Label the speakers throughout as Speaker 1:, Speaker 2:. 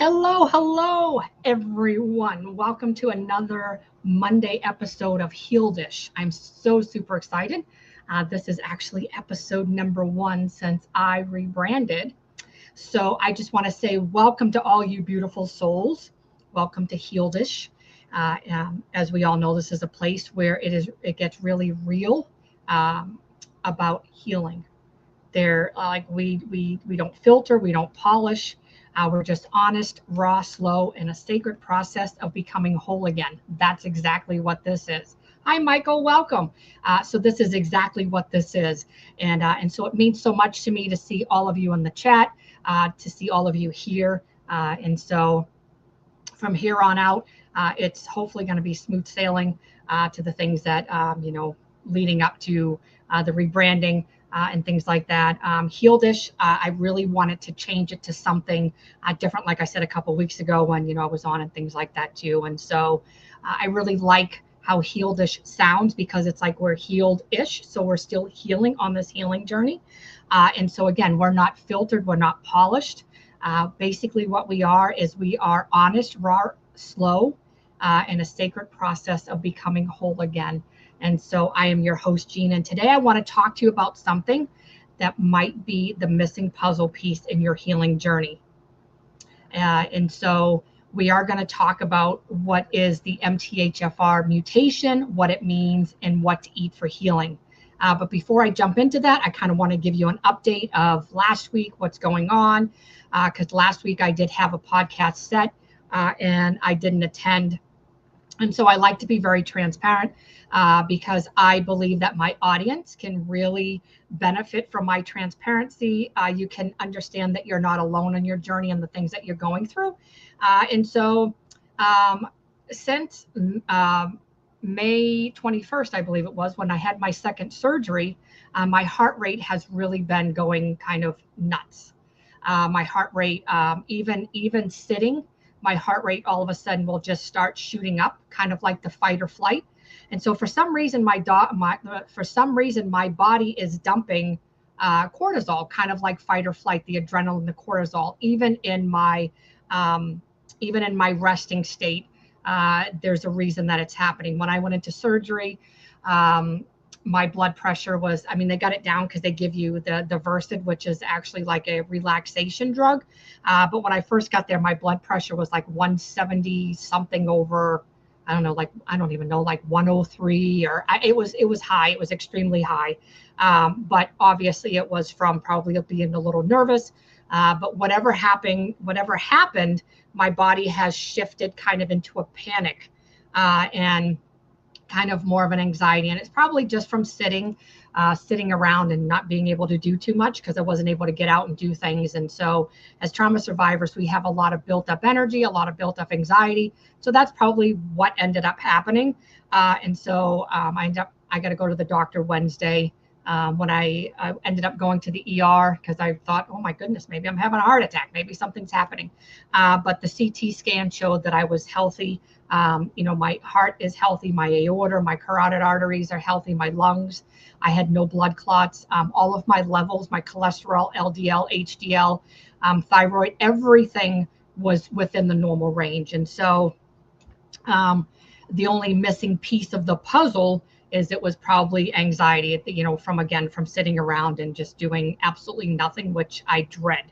Speaker 1: Hello, everyone. Welcome to another Monday episode of Healdish. I'm so super excited. This is actually episode number 1 since I rebranded. So I just want to say welcome to all you beautiful souls. Welcome to Healdish. As we all know, this is a place where it gets really real about healing. We don't filter, we don't polish. We're just honest, raw, slow, and a sacred process of becoming whole again. That's exactly what this is. Hi, Michael. Welcome. So this is exactly what this is, and so it means so much to me to see all of you in the chat, to see all of you here, and so from here on out, it's hopefully going to be smooth sailing to the things that leading up to the rebranding. And things like that. Healdish, I really wanted to change it to something different, like I said a couple of weeks ago when I was on and things like that too. And so I really like how Healdish sounds because it's like we're healed-ish, so we're still healing on this healing journey. And so again, we're not filtered, we're not polished. Basically, what we are is we are honest, raw, slow, in a sacred process of becoming whole again. And so I am your host, Jean, and today I want to talk to you about something that might be the missing puzzle piece in your healing journey. And so we are going to talk about what is the MTHFR mutation, what it means, and what to eat for healing. But before I jump into that, I kind of want to give you an update of last week, what's going on, because last week I did have a podcast set and I didn't attend. And so I like to be very transparent because I believe that my audience can really benefit from my transparency. You can understand that you're not alone on your journey and the things that you're going through. And so since May 21st, I believe it was, when I had my second surgery, my heart rate has really been going kind of nuts. My heart rate, even sitting, my heart rate all of a sudden will just start shooting up, kind of like the fight or flight. And so for some reason, my body is dumping cortisol, kind of like fight or flight, the adrenaline, the cortisol, even in my resting state. There's a reason that it's happening. When I went into surgery, my blood pressure was, they got it down because they give you the Versed, which is actually like a relaxation drug. But when I first got there, my blood pressure was like 170 something over, I don't even know, like 103, or it was high. It was extremely high. But obviously it was from probably being a little nervous. But whatever happened, my body has shifted kind of into a panic and kind of more of an anxiety. And it's probably just from sitting around and not being able to do too much because I wasn't able to get out and do things. And so as trauma survivors, we have a lot of built up energy, a lot of built up anxiety. So that's probably what ended up happening. And so I got to go to the doctor Wednesday when I ended up going to the ER because I thought, oh my goodness, maybe I'm having a heart attack. Maybe something's happening. But the CT scan showed that I was healthy. My heart is healthy, my aorta, my carotid arteries are healthy, my lungs, I had no blood clots, all of my levels, my cholesterol, LDL, HDL, thyroid, everything was within the normal range. And so the only missing piece of the puzzle is it was probably anxiety, from sitting around and just doing absolutely nothing, which I dread.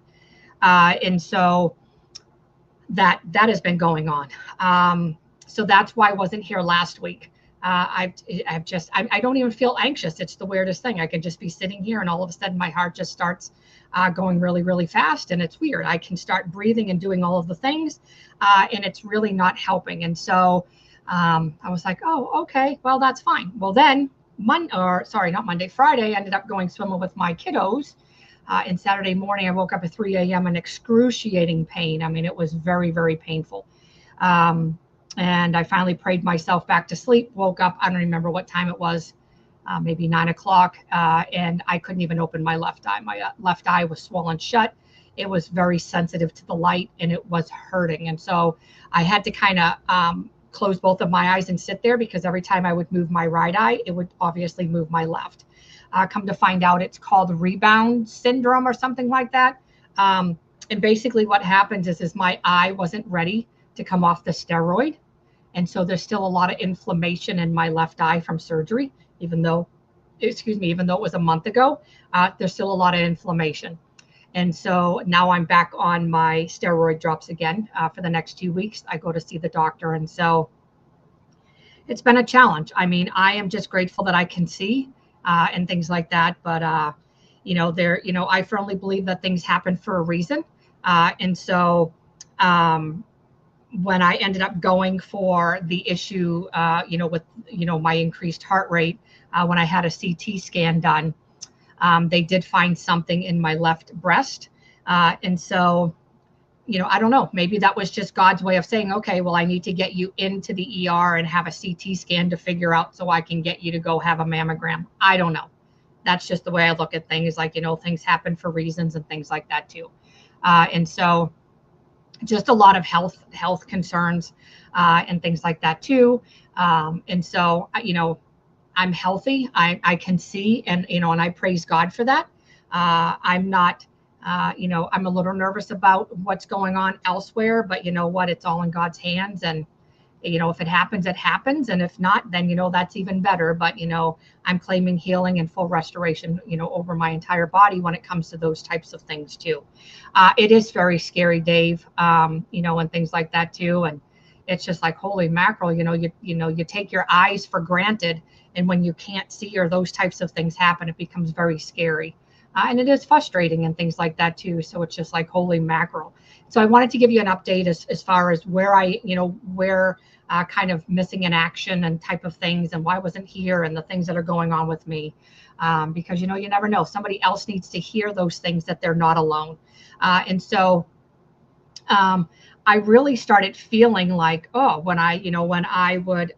Speaker 1: And so that has been going on. So that's why I wasn't here last week. I don't even feel anxious. It's the weirdest thing. I can just be sitting here and all of a sudden my heart just starts going really, really fast. And it's weird. I can start breathing and doing all of the things and it's really not helping. And so I was like, oh, okay, well, that's fine. Well, then Friday, I ended up going swimming with my kiddos. And Saturday morning, I woke up at 3 a.m. in excruciating pain. It was very, very painful. And I finally prayed myself back to sleep, woke up, I don't remember what time it was, maybe 9 o'clock. And I couldn't even open my left eye. My left eye was swollen shut. It was very sensitive to the light and it was hurting. And so I had to kind of close both of my eyes and sit there because every time I would move my right eye, it would obviously move my left. Come to find out, it's called rebound syndrome or something like that. And basically what happens is my eye wasn't ready to come off the steroid. And so there's still a lot of inflammation in my left eye from surgery, even though, excuse me, even though it was a month ago, there's still a lot of inflammation. And so now I'm back on my steroid drops again for the next 2 weeks. I go to see the doctor. And so it's been a challenge. I mean, I am just grateful that I can see and things like that. But, I firmly believe that things happen for a reason. And so when I ended up going for the issue, with, my increased heart rate, when I had a CT scan done, they did find something in my left breast. And so, I don't know, maybe that was just God's way of saying, okay, well, I need to get you into the ER and have a CT scan to figure out so I can get you to go have a mammogram. I don't know. That's just the way I look at things. Like, things happen for reasons and things like that too. And so just a lot of health concerns and things like that too. And so, I'm healthy. I can see, and I praise God for that. I'm not, I'm a little nervous about what's going on elsewhere, but you know what? It's all in God's hands, and if it happens, it happens, and if not, then that's even better. But I'm claiming healing and full restoration, over my entire body when it comes to those types of things too. It is very scary, Dave, and things like that too. And it's just like, holy mackerel, you take your eyes for granted, and when you can't see or those types of things happen, it becomes very scary. And it is frustrating and things like that too. So it's just like, holy mackerel. So I wanted to give you an update as far as where where kind of missing in action and type of things, and why I wasn't here, and the things that are going on with me. Because, you never know. Somebody else needs to hear those things, that they're not alone. And so I really started feeling like, when I would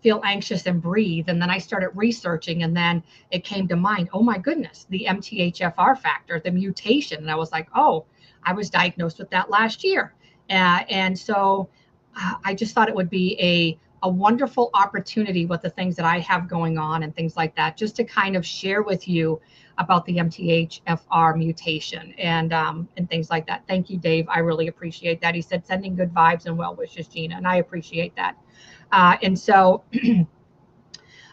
Speaker 1: feel anxious and breathe. And then I started researching, and then it came to mind, oh my goodness, the MTHFR factor, the mutation. And I was like, oh, I was diagnosed with that last year. And so I just thought it would be a wonderful opportunity with the things that I have going on and things like that, just to kind of share with you about the MTHFR mutation and things like that. Thank you, Dave. I really appreciate that. He said, sending good vibes and well wishes, Gina. And I appreciate that. And so,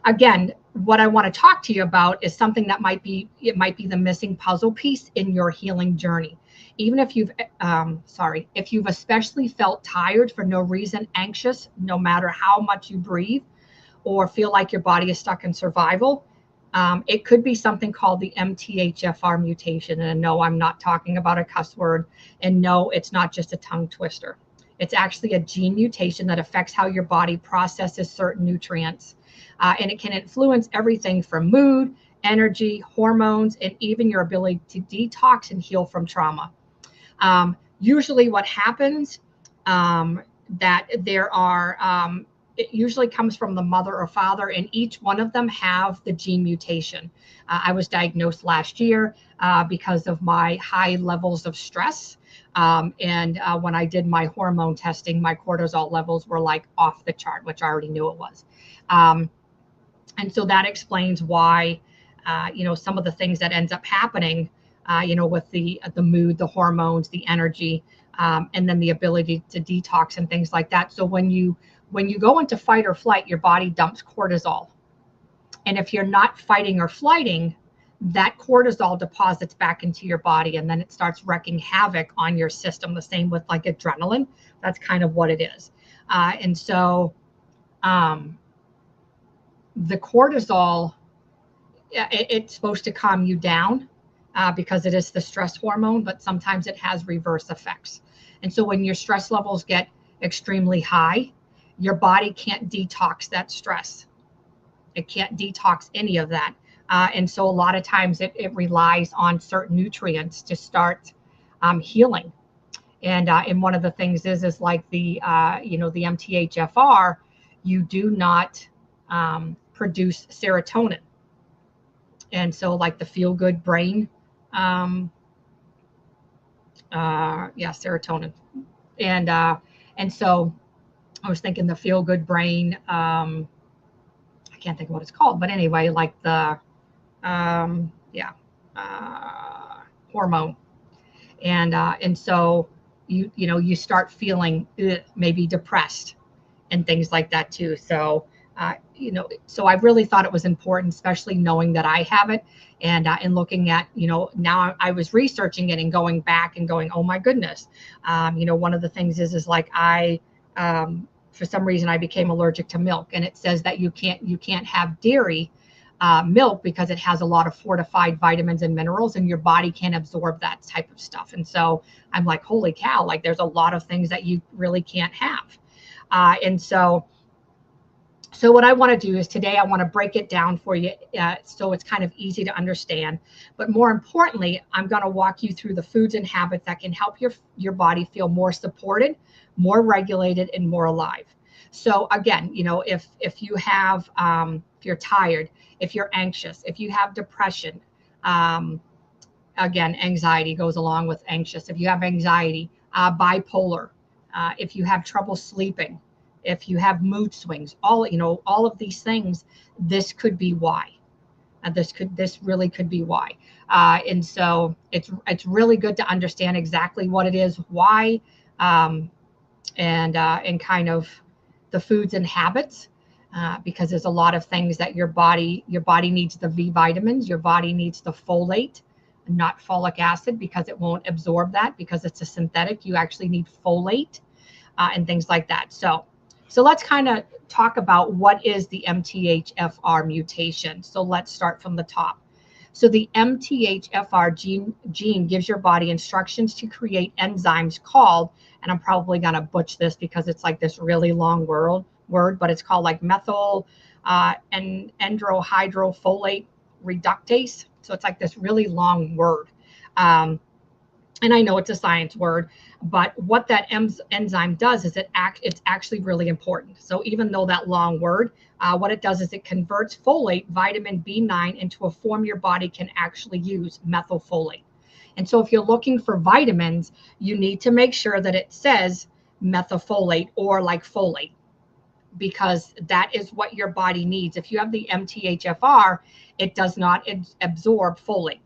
Speaker 1: again, what I want to talk to you about is something that might be the missing puzzle piece in your healing journey. Even if if you've especially felt tired for no reason, anxious, no matter how much you breathe, or feel like your body is stuck in survival, it could be something called the MTHFR mutation. And no, I'm not talking about a cuss word. And no, it's not just a tongue twister. It's actually a gene mutation that affects how your body processes certain nutrients. And it can influence everything from mood, energy, hormones, and even your ability to detox and heal from trauma. Usually what happens, that there are, it usually comes from the mother or father, and each one of them have the gene mutation. I was diagnosed last year because of my high levels of stress. And when I did my hormone testing, my cortisol levels were like off the chart, which I already knew it was. And so that explains why, some of the things that ends up happening, with the mood, the hormones, the energy, and then the ability to detox and things like that. So when you go into fight or flight, your body dumps cortisol. And if you're not fighting or flighting, that cortisol deposits back into your body, and then it starts wreaking havoc on your system. The same with like adrenaline. That's kind of what it is. And so the cortisol, it's supposed to calm you down because it is the stress hormone, but sometimes it has reverse effects. And so when your stress levels get extremely high, your body can't detox that stress. It can't detox any of that. And so a lot of times it relies on certain nutrients to start healing. And one of the things is like the MTHFR, you do not produce serotonin. And so like the feel good brain, serotonin. And so I was thinking the feel good brain, I can't think of what it's called, but anyway, like the hormone. And so you start feeling maybe depressed and things like that too. So so I really thought it was important, especially knowing that I have it, and looking at, now I was researching it and going back and going, oh my goodness. One of the things is like for some reason I became allergic to milk, and it says that you can't have dairy milk because it has a lot of fortified vitamins and minerals, and your body can't absorb that type of stuff. And so I'm like, holy cow, like there's a lot of things that you really can't have. So what I want to do is today I want to break it down for you so it's kind of easy to understand. But more importantly, I'm going to walk you through the foods and habits that can help your body feel more supported, more regulated, and more alive. So again, if you have, if you're tired, if you're anxious, if you have depression, again, anxiety goes along with anxious. If you have anxiety, bipolar, if you have trouble sleeping, if you have mood swings, all of these things, this could be why. This really could be why. And so it's really good to understand exactly what it is, why, and kind of the foods and habits, because there's a lot of things that your body needs. The B vitamins, your body needs the folate, not folic acid, because it won't absorb that because it's a synthetic. You actually need folate and things like that. So let's kind of talk about what is the MTHFR mutation. So let's start from the top. So the MTHFR gene gives your body instructions to create enzymes called, and I'm probably going to butcher this because it's like this really long word, but it's called like methyl and endrohydrofolate reductase. So it's like this really long word. And I know it's a science word, but what that enzyme does is it's actually really important. So even though that long word, what it does is it converts folate, vitamin B9, into a form your body can actually use, methylfolate. And so if you're looking for vitamins, you need to make sure that it says methylfolate or like folate, because that is what your body needs. If you have the MTHFR, it does not absorb folate.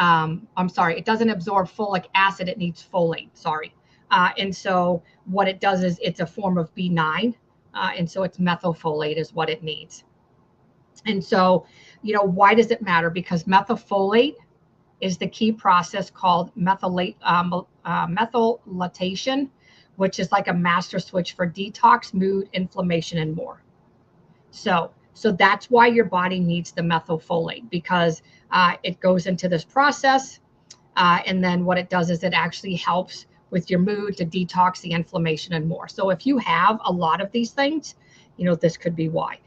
Speaker 1: I'm sorry, it doesn't absorb folic acid, it needs folate, sorry. And so what it does is it's a form of B9, and so it's methylfolate is what it needs. And so, why does it matter? Because methylfolate is the key process called methylation, which is like a master switch for detox, mood, inflammation, and more. So that's why your body needs the methylfolate, because it goes into this process, and then what it does is it actually helps with your mood, to detox, the inflammation, and more. So if you have a lot of these things, this could be why.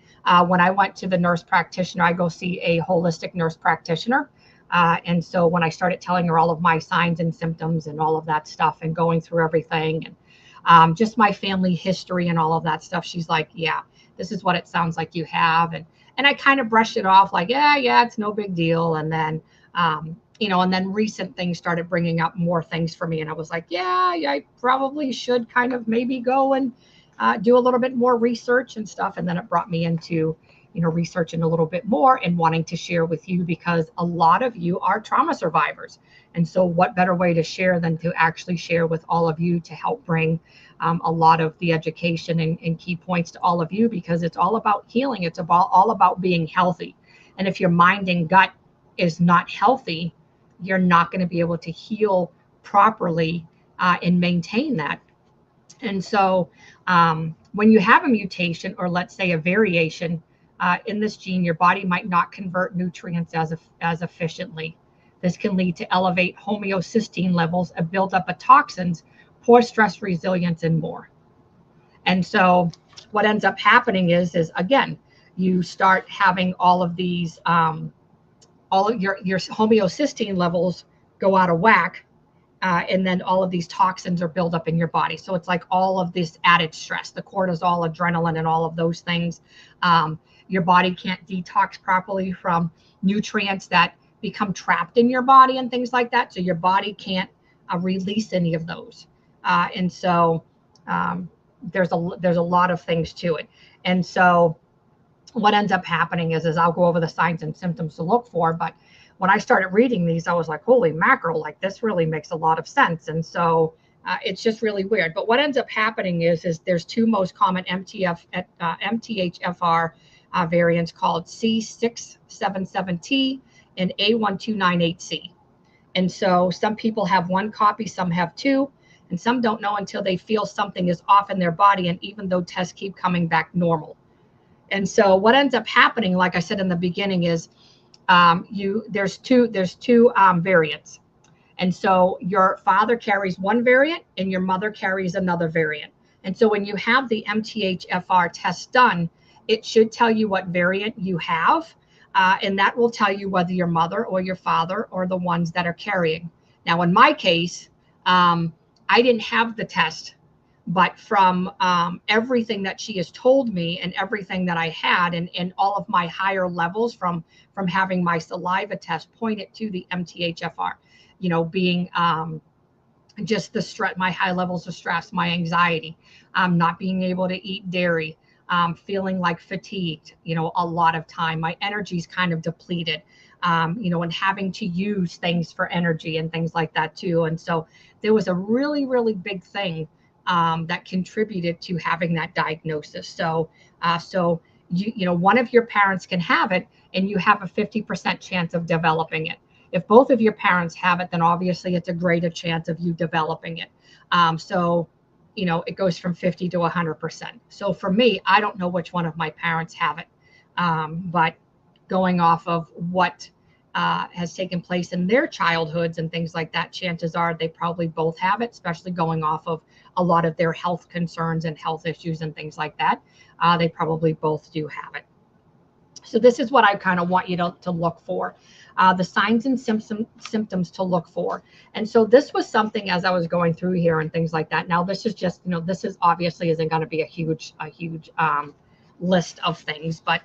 Speaker 1: When I went to the nurse practitioner, I go see a holistic nurse practitioner. And so when I started telling her all of my signs and symptoms and all of that stuff and going through everything and just my family history and all of that stuff, she's like, yeah, this is what it sounds like you have. And I kind of brushed it off like, yeah, it's no big deal. And then, and then recent things started bringing up more things for me. And I was like, yeah, I probably should kind of maybe go and do a little bit more research and stuff. And then it brought me into, researching a little bit more and wanting to share with you, because a lot of you are trauma survivors. And so what better way to share than to actually share with all of you, to help bring a lot of the education and key points to all of you, because it's all about healing. It's all about being healthy. And if your mind and gut is not healthy, you're not going to be able to heal properly and maintain that. And so when you have a mutation, or let's say a variation in this gene, your body might not convert nutrients as efficiently. This can lead to elevate homeocysteine levels, a buildup of toxins, poor stress resilience, and more. And so what ends up happening is again, you start having all of these, all of your homeocysteine levels go out of whack. And then all of these toxins are built up in your body. So it's like all of this added stress, the cortisol, adrenaline, and all of those things. Your body can't detox properly from nutrients that become trapped in your body and things like that. So your body can't release any of those. And so there's a lot of things to it. And so what ends up happening is I'll go over the signs and symptoms to look for, but when I started reading these, I was like, holy mackerel, like this really makes a lot of sense. And so it's just really weird. But what ends up happening is there's two most common MTHFR variants called C677T and A1298C. And so some people have one copy, some have two, and some don't know until they feel something is off in their body, and even though tests keep coming back normal. And so what ends up happening, like I said in the beginning, is there's two variants. And so your father carries one variant and your mother carries another variant. And so when you have the MTHFR test done, it should tell you what variant you have. And that will tell you whether your mother or your father are the ones that are carrying. Now, in my case, I didn't have the test, but from everything that she has told me and everything that I had and all of my higher levels from having my saliva test pointed to the MTHFR, you know, being just the stress, my high levels of stress, my anxiety, not being able to eat dairy, feeling like fatigued, you know, a lot of time, my energy's kind of depleted, you know, and having to use things for energy and things like that too. And so there was a really, really big thing that contributed to having that diagnosis. So, you know, one of your parents can have it and you have a 50% chance of developing it. If both of your parents have it, then obviously it's a greater chance of you developing it. So, you know, it goes from 50 to 100%. So for me, I don't know which one of my parents have it. But going off of what has taken place in their childhoods and things like that, chances are they probably both have it, especially going off of a lot of their health concerns and health issues and things like that. They probably both do have it. So this is what I kind of want you to look for, the signs and symptoms to look for. And so this was something as I was going through here and things like that. Now this is just, you know, this is obviously isn't going to be a huge list of things, but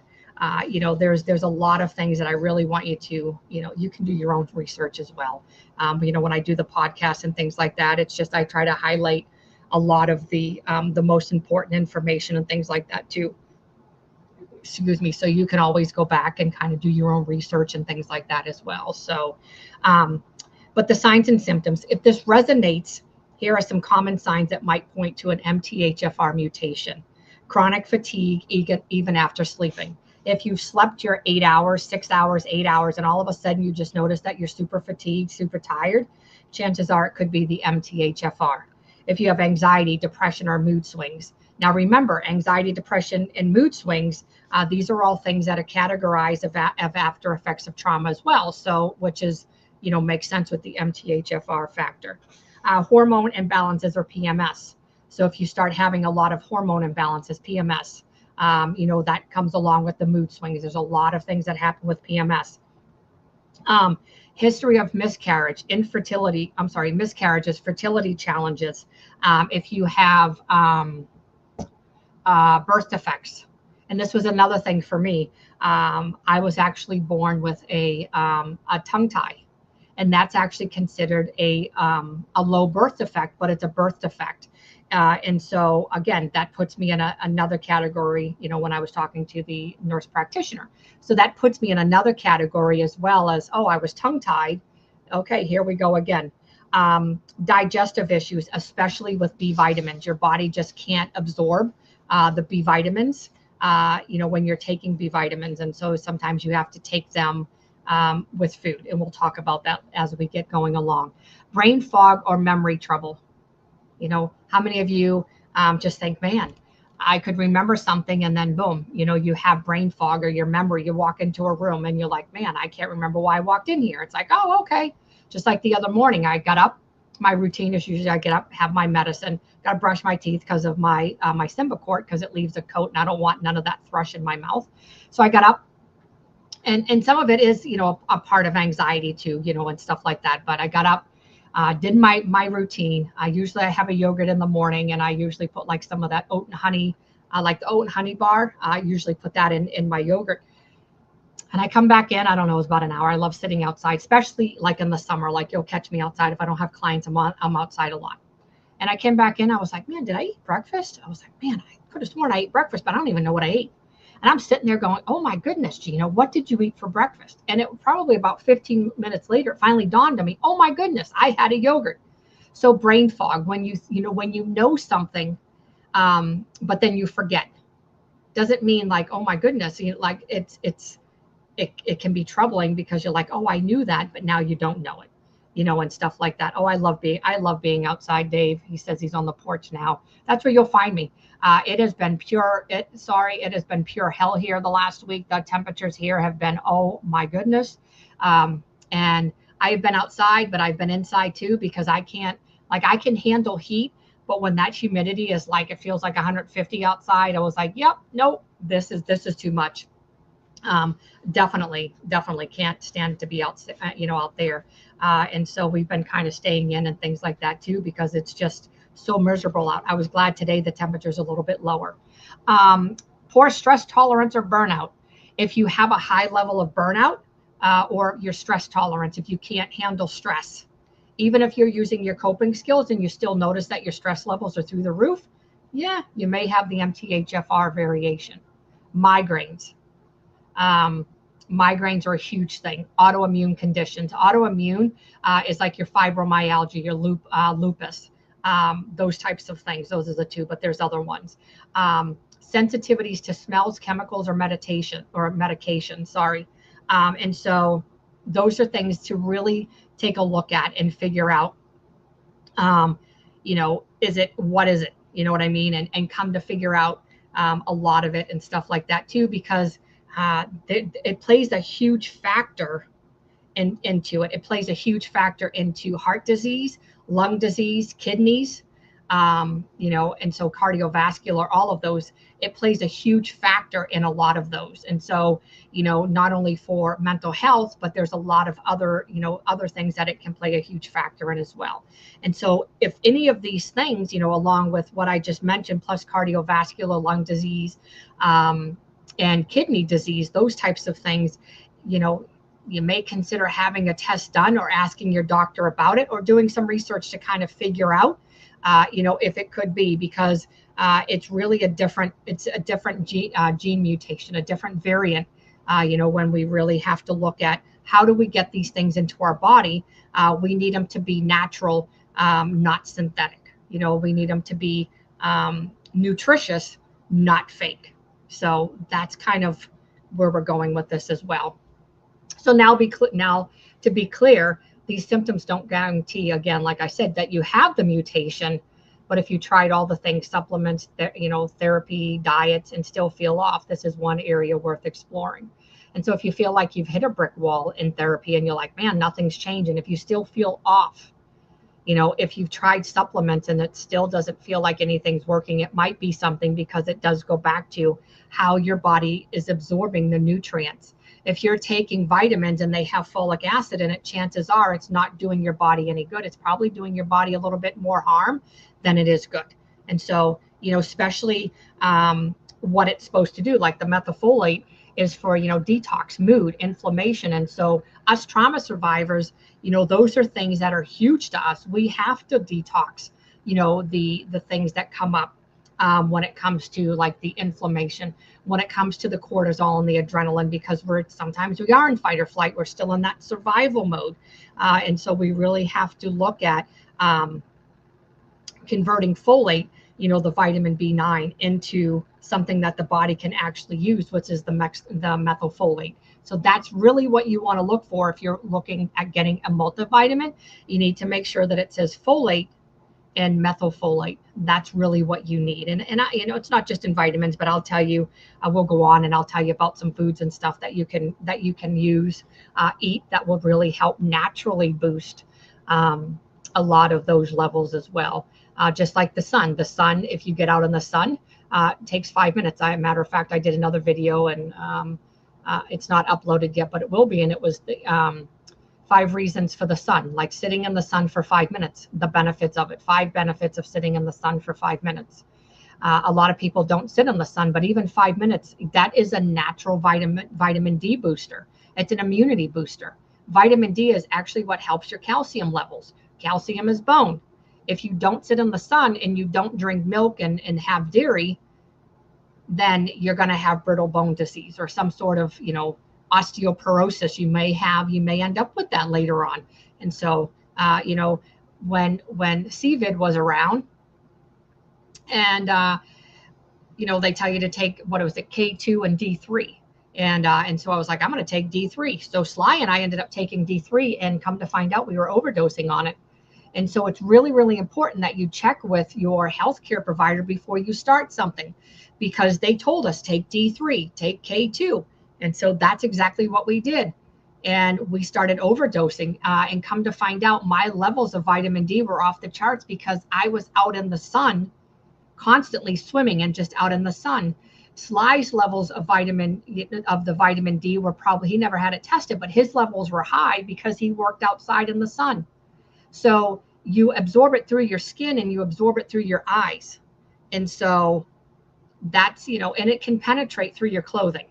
Speaker 1: you know, there's a lot of things that I really want you to, you know, you can do your own research as well. You know, when I do the podcast and things like that, it's just I try to highlight a lot of the most important information and things like that too. Excuse me. So you can always go back and kind of do your own research and things like that as well. So, but the signs and symptoms, if this resonates, here are some common signs that might point to an MTHFR mutation. Chronic fatigue, even after sleeping. If you've slept your 8 hours, 6 hours, 8 hours, and all of a sudden you just notice that you're super fatigued, super tired, chances are it could be the MTHFR. If you have anxiety, depression, or mood swings. Now remember, anxiety, depression, and mood swings, these are all things that are categorized of after effects of trauma as well. So, which is, you know, makes sense with the MTHFR factor. Hormone imbalances or PMS. So if you start having a lot of hormone imbalances, PMS, you know, that comes along with the mood swings. There's a lot of things that happen with PMS. History of miscarriage, miscarriages, fertility challenges. If you have birth defects. And this was another thing for me. I was actually born with a tongue tie, and that's actually considered a low birth defect, but it's a birth defect. And so again, that puts me in another category, you know, when I was talking to the nurse practitioner. So that puts me in another category as well as, oh, I was tongue tied. Okay, here we go again. Digestive issues, especially with B vitamins. Your body just can't absorb the B vitamins, you know, when you're taking B vitamins. And so sometimes you have to take them with food. And we'll talk about that as we get going along. Brain fog or memory trouble. You know, how many of you just think, man, I could remember something and then boom, you know, you have brain fog or your memory, you walk into a room and you're like, man, I can't remember why I walked in here. It's like, oh, okay. Just like the other morning, I got up. My routine is usually I get up, have my medicine, got to brush my teeth because of my Symbicort because it leaves a coat and I don't want none of that thrush in my mouth. So I got up, and some of it is, you know, a part of anxiety too, you know, and stuff like that. But I got up, did my routine. I have a yogurt in the morning, and I usually put like some of that oat and honey, like the oat and honey bar. I usually put that in my yogurt. And I come back in, I don't know, it was about an hour. I love sitting outside, especially like in the summer. Like you'll catch me outside. If I don't have clients, I'm outside a lot. And I came back in, I was like, man, did I eat breakfast? I was like, man, I could have sworn I ate breakfast, but I don't even know what I ate. And I'm sitting there going, oh my goodness, Gina, what did you eat for breakfast? And it probably about 15 minutes later, it finally dawned on me, oh my goodness, I had a yogurt. So brain fog, when when you know something, but then you forget, doesn't mean like, oh my goodness, like it can be troubling because you're like, oh, I knew that, but now you don't know it, and stuff like that. Oh, I love being outside, Dave. He says he's on the porch now. That's where you'll find me. It has been it has been pure hell here the last week. The temperatures here have been, oh my goodness. And I've been outside, but I've been inside too, because I can handle heat, but when that humidity is like, it feels like 150 outside, I was like, yep, nope, this is too much. Definitely can't stand to be out there. And so we've been kind of staying in and things like that too, because it's just so miserable out. I was glad today the temperature's a little bit lower. Poor stress tolerance or burnout. If you have a high level of burnout, or your stress tolerance, if you can't handle stress, even if you're using your coping skills and you still notice that your stress levels are through the roof, yeah, you may have the MTHFR variation. Migraines. Migraines are a huge thing. Autoimmune conditions. Autoimmune is like your fibromyalgia, your lupus, those types of things. Those are the two, but there's other ones. Sensitivities to smells, chemicals, or medication. Sorry. And so those are things to really take a look at and figure out, what is it? You know what I mean? And come to figure out a lot of it and stuff like that too, because it plays a huge factor into it. It plays a huge factor into heart disease, lung disease, kidneys, and so cardiovascular, all of those, it plays a huge factor in a lot of those. And so, not only for mental health, but there's a lot of other things that it can play a huge factor in as well. And so if any of these things, along with what I just mentioned, plus cardiovascular, lung disease, and kidney disease, those types of things, you may consider having a test done or asking your doctor about it, or doing some research to kind of figure out, if it could be, because it's really a different gene mutation, a different variant, when we really have to look at how do we get these things into our body. We need them to be natural, not synthetic. We need them to be nutritious, not fake. So that's kind of where we're going with this as well. So now to be clear, these symptoms don't guarantee, again, like I said, that you have the mutation. But if you tried all the things, supplements, therapy, diets, and still feel off, this is one area worth exploring. And so if you feel like you've hit a brick wall in therapy and you're like, man, nothing's changing, if you still feel off, if you've tried supplements and it still doesn't feel like anything's working, it might be something, because it does go back to how your body is absorbing the nutrients. If you're taking vitamins and they have folic acid in it, chances are it's not doing your body any good. It's probably doing your body a little bit more harm than it is good. And so, especially what it's supposed to do, like the methylfolate is for, detox, mood, inflammation. And so us trauma survivors, those are things that are huge to us. We have to detox, the things that come up when it comes to like the inflammation, when it comes to the cortisol and the adrenaline, because sometimes we are in fight or flight. We're still in that survival mode. And so we really have to look at converting folate, the vitamin B9, into something that the body can actually use, which is the methylfolate. So that's really what you want to look for if you're looking at getting a multivitamin. You need to make sure that it says folate and methylfolate. That's really what you need. And it's not just in vitamins, but I'll tell you, I will go on and I'll tell you about some foods and stuff that you can use, eat, that will really help naturally boost a lot of those levels as well. Just like the sun, if you get out in the sun, takes 5 minutes. Matter of fact, I did another video and it's not uploaded yet, but it will be. And it was the 5 reasons for the sun, like sitting in the sun for 5 minutes, the benefits of it, 5 benefits of sitting in the sun for 5 minutes. A lot of people don't sit in the sun, but even 5 minutes, that is a natural vitamin D booster. It's an immunity booster. Vitamin D is actually what helps your calcium levels. Calcium is bone. If you don't sit in the sun and you don't drink milk and have dairy, then you're going to have brittle bone disease or some sort of, osteoporosis you may end up with that later on. And so, when CVID was around, and they tell you to take, what was it, K2 and D3. And so I was like, I'm going to take D3. So Sly and I ended up taking D3, and come to find out we were overdosing on it. And so it's really, really important that you check with your healthcare provider before you start something, because they told us take D3, take K2. And so that's exactly what we did. And we started overdosing, and come to find out my levels of vitamin D were off the charts because I was out in the sun, constantly swimming and just out in the sun. Sly's levels of the vitamin D were probably, he never had it tested, but his levels were high because he worked outside in the sun. So you absorb it through your skin and you absorb it through your eyes. And so that's, and it can penetrate through your clothing.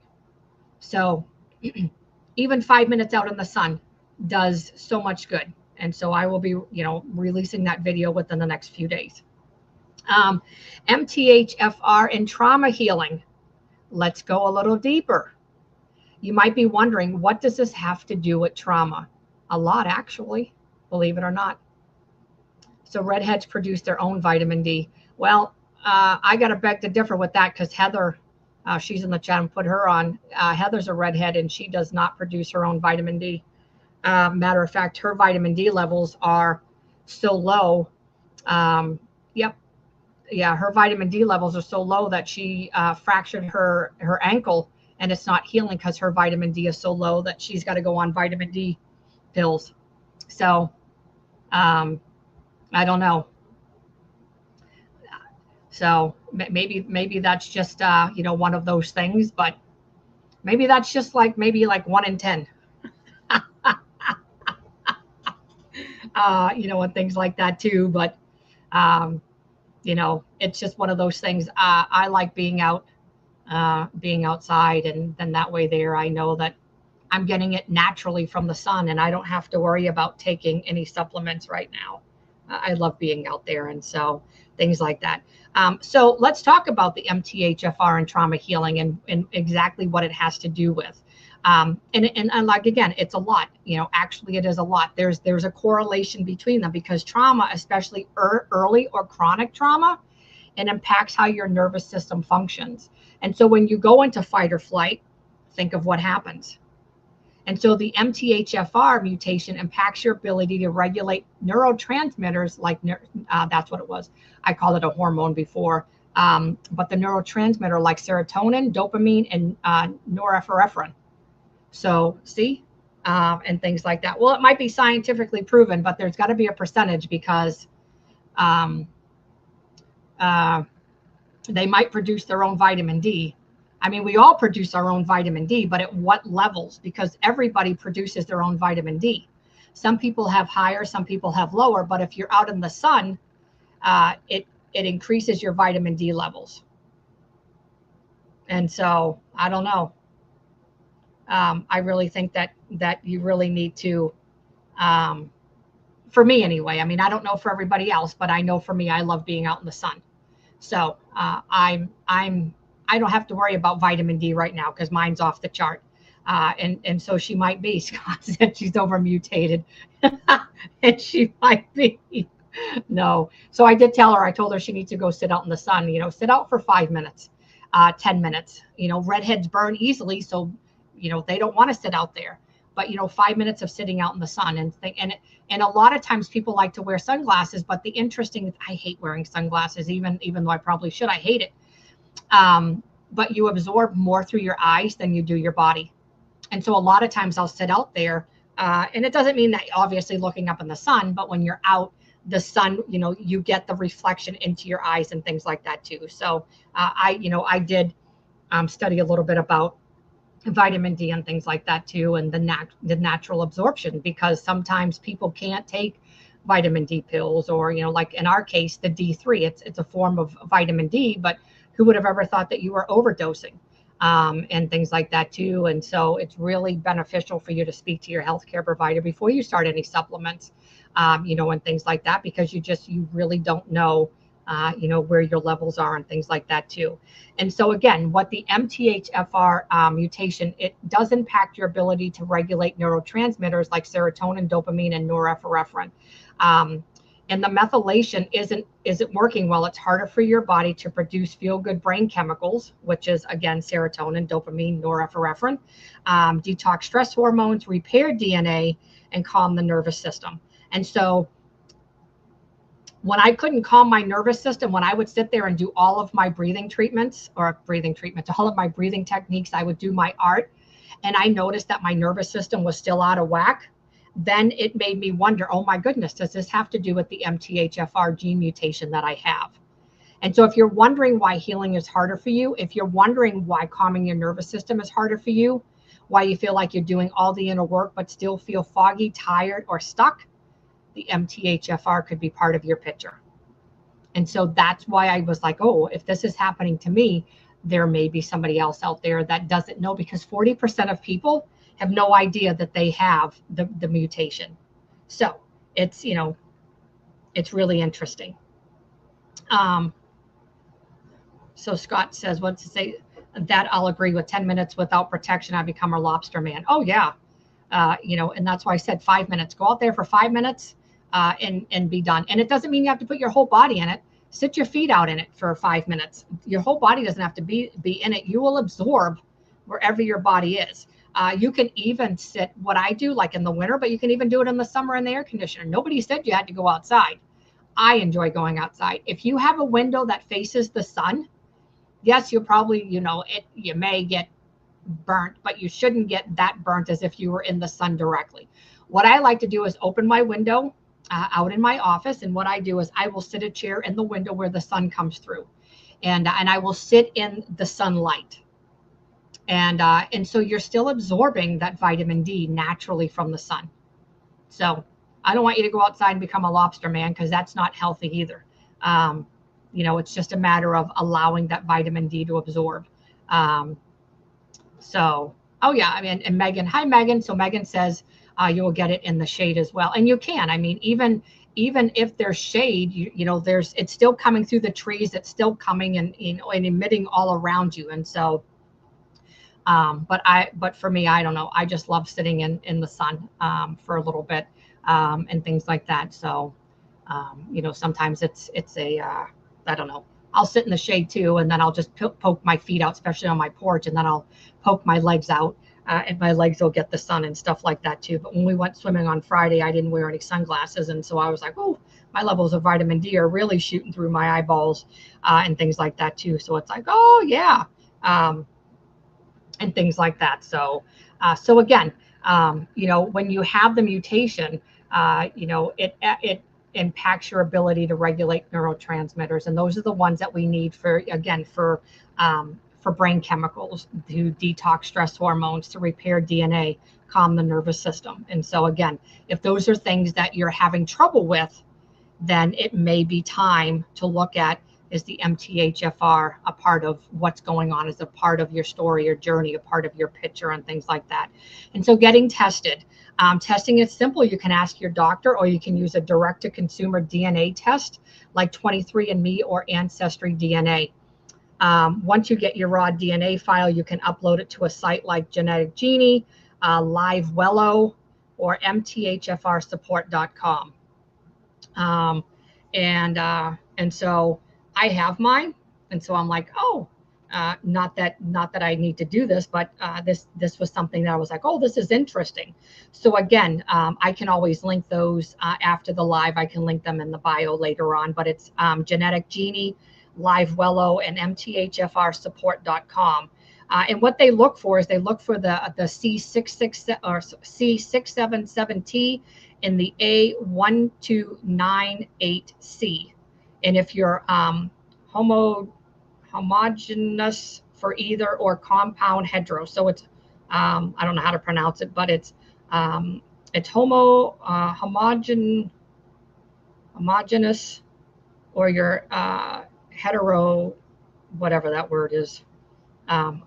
Speaker 1: So even 5 minutes out in the sun does so much good. And so I will be, releasing that video within the next few days. MTHFR and trauma healing. Let's go a little deeper. You might be wondering, what does this have to do with trauma? A lot, actually, believe it or not. So redheads produce their own vitamin D. Well, I got to beg to differ with that, because Heather, she's in the chat, and put her on. Heather's a redhead, and she does not produce her own vitamin D. Matter of fact, her vitamin D levels are so low. Her vitamin D levels are so low that she fractured her ankle, and it's not healing because her vitamin D is so low that she's got to go on vitamin D pills. So I don't know. So maybe that's just one of those things, but maybe that's just like 1 in 10. And things like that too. But it's just one of those things. I like being outside, and then that way there, I know that I'm getting it naturally from the sun, and I don't have to worry about taking any supplements right now. I love being out there, and so things like that. So let's talk about the MTHFR and trauma healing, and exactly what it has to do with. And like, again, it's a lot, actually it is a lot. There's a correlation between them, because trauma, especially early or chronic trauma, it impacts how your nervous system functions. And so when you go into fight or flight, think of what happens. And so the MTHFR mutation impacts your ability to regulate neurotransmitters, like that's what it was. I called it a hormone before, but the neurotransmitter like serotonin, dopamine, and norepinephrine. So see, and things like that. Well, it might be scientifically proven, but there's got to be a percentage, because they might produce their own vitamin D. I mean, we all produce our own vitamin D, but at what levels? Because everybody produces their own vitamin D. Some people have higher, some people have lower, but if you're out in the sun, it increases your vitamin D levels. And so I don't know. I really think that you really need to, for me anyway, I mean, I don't know for everybody else, but I know for me, I love being out in the sun. So I don't have to worry about vitamin D right now, because mine's off the chart. And so she might be. Scott said she's over mutated. And she might be. No. So I did tell her, I told her she needs to go sit out in the sun, sit out for 5 minutes, 10 minutes. Redheads burn easily. So, they don't want to sit out there. But, 5 minutes of sitting out in the sun and a lot of times people like to wear sunglasses. But the interesting, I hate wearing sunglasses, even though I probably should. I hate it. But you absorb more through your eyes than you do your body. And so a lot of times I'll sit out there, and it doesn't mean that obviously looking up in the sun, but when you're out, the sun, you get the reflection into your eyes and things like that too. So I did study a little bit about vitamin D and things like that too, and the natural absorption, because sometimes people can't take vitamin D pills, or like in our case, the D3, it's a form of vitamin D, but who would have ever thought that you were overdosing, and things like that too. And so it's really beneficial for you to speak to your healthcare provider before you start any supplements, and things like that, because you really don't know you know, where your levels are and things like that too. And so again, what the MTHFR mutation, it does impact your ability to regulate neurotransmitters like serotonin, dopamine, and norepinephrine. And the methylation isn't working well. It's harder for your body to produce feel-good brain chemicals, which is, again, serotonin, dopamine, norepinephrine, detox stress hormones, repair DNA, and calm the nervous system. And so when I couldn't calm my nervous system, when I would sit there and do all of my breathing treatments, all of my breathing techniques, I would do my art, and I noticed that my nervous system was still out of whack, then it made me wonder, oh my goodness, does this have to do with the MTHFR gene mutation that I have? And so if you're wondering why healing is harder for you, if you're wondering why calming your nervous system is harder for you, why you feel like you're doing all the inner work but still feel foggy, tired, or stuck, the MTHFR could be part of your picture. And so that's why I was like, oh, if this is happening to me, there may be somebody else out there that doesn't know, because 40% of people have no idea that they have the mutation. So it's, you know, it's really interesting. So Scott says, what to say? That I'll agree with. 10 minutes without protection, I become a lobster man. Oh yeah. You know, and that's why I said 5 minutes. Go out there for 5 minutes and be done. And it doesn't mean you have to put your whole body in it. Sit your feet out in it for 5 minutes. Your whole body doesn't have to be in it. You will absorb wherever your body is. You can even sit, what I do, like in the winter, but you can even do it in the summer in the air conditioner. Nobody said you had to go outside. I enjoy going outside. If you have a window that faces the sun, yes, you'll probably, you know, you may get burnt, but you shouldn't get that burnt as if you were in the sun directly. What I like to do is open my window out in my office, and what I do is I will sit a chair in the window where the sun comes through, and I will sit in the sunlight. And so you're still absorbing that vitamin D naturally from the sun. So I don't want you to go outside and become a lobster man, because that's not healthy either. You know, it's just a matter of allowing that vitamin D to absorb. So, oh yeah, I mean, and Megan, hi Megan. So Megan says you will get it in the shade as well, and you can. I mean, even if there's shade, you know, it's still coming through the trees. It's still coming and, you know, and emitting all around you. And so. But for me, I don't know. I just love sitting in the sun for a little bit and things like that. So, you know, sometimes it's I don't know. I'll sit in the shade too, and then I'll just poke my feet out, especially on my porch, and then I'll poke my legs out, and my legs will get the sun and stuff like that too. But when we went swimming on Friday, I didn't wear any sunglasses, and so I was like, oh, my levels of vitamin D are really shooting through my eyeballs and things like that too. So it's like, oh yeah. And things like that. So, so again, you know, when you have the mutation, you know, it impacts your ability to regulate neurotransmitters, and those are the ones that we need for brain chemicals, to detox stress hormones, to repair DNA, calm the nervous system. And so again, if those are things that you're having trouble with, then it may be time to look at, is the MTHFR a part of what's going on, as a part of your story or journey, a part of your picture and things like that. And so getting tested. Testing is simple. You can ask your doctor, or you can use a direct-to-consumer DNA test like 23andMe or Ancestry DNA. Once you get your raw DNA file, you can upload it to a site like Genetic Genie, LiveWello, or MTHFRsupport.com. And so I have mine, and so I'm like, oh, not that I need to do this, but this was something that I was like, oh, this is interesting. So again, I can always link those after the live. I can link them in the bio later on, but it's Genetic Genie, LiveWello, and MTHFRsupport.com. And what they look for is they look for the C667 or C677T in the A1298C. And if you're homogeneous for either, or compound hetero, so it's I don't know how to pronounce it, but it's homogeneous, or you're hetero, whatever that word is.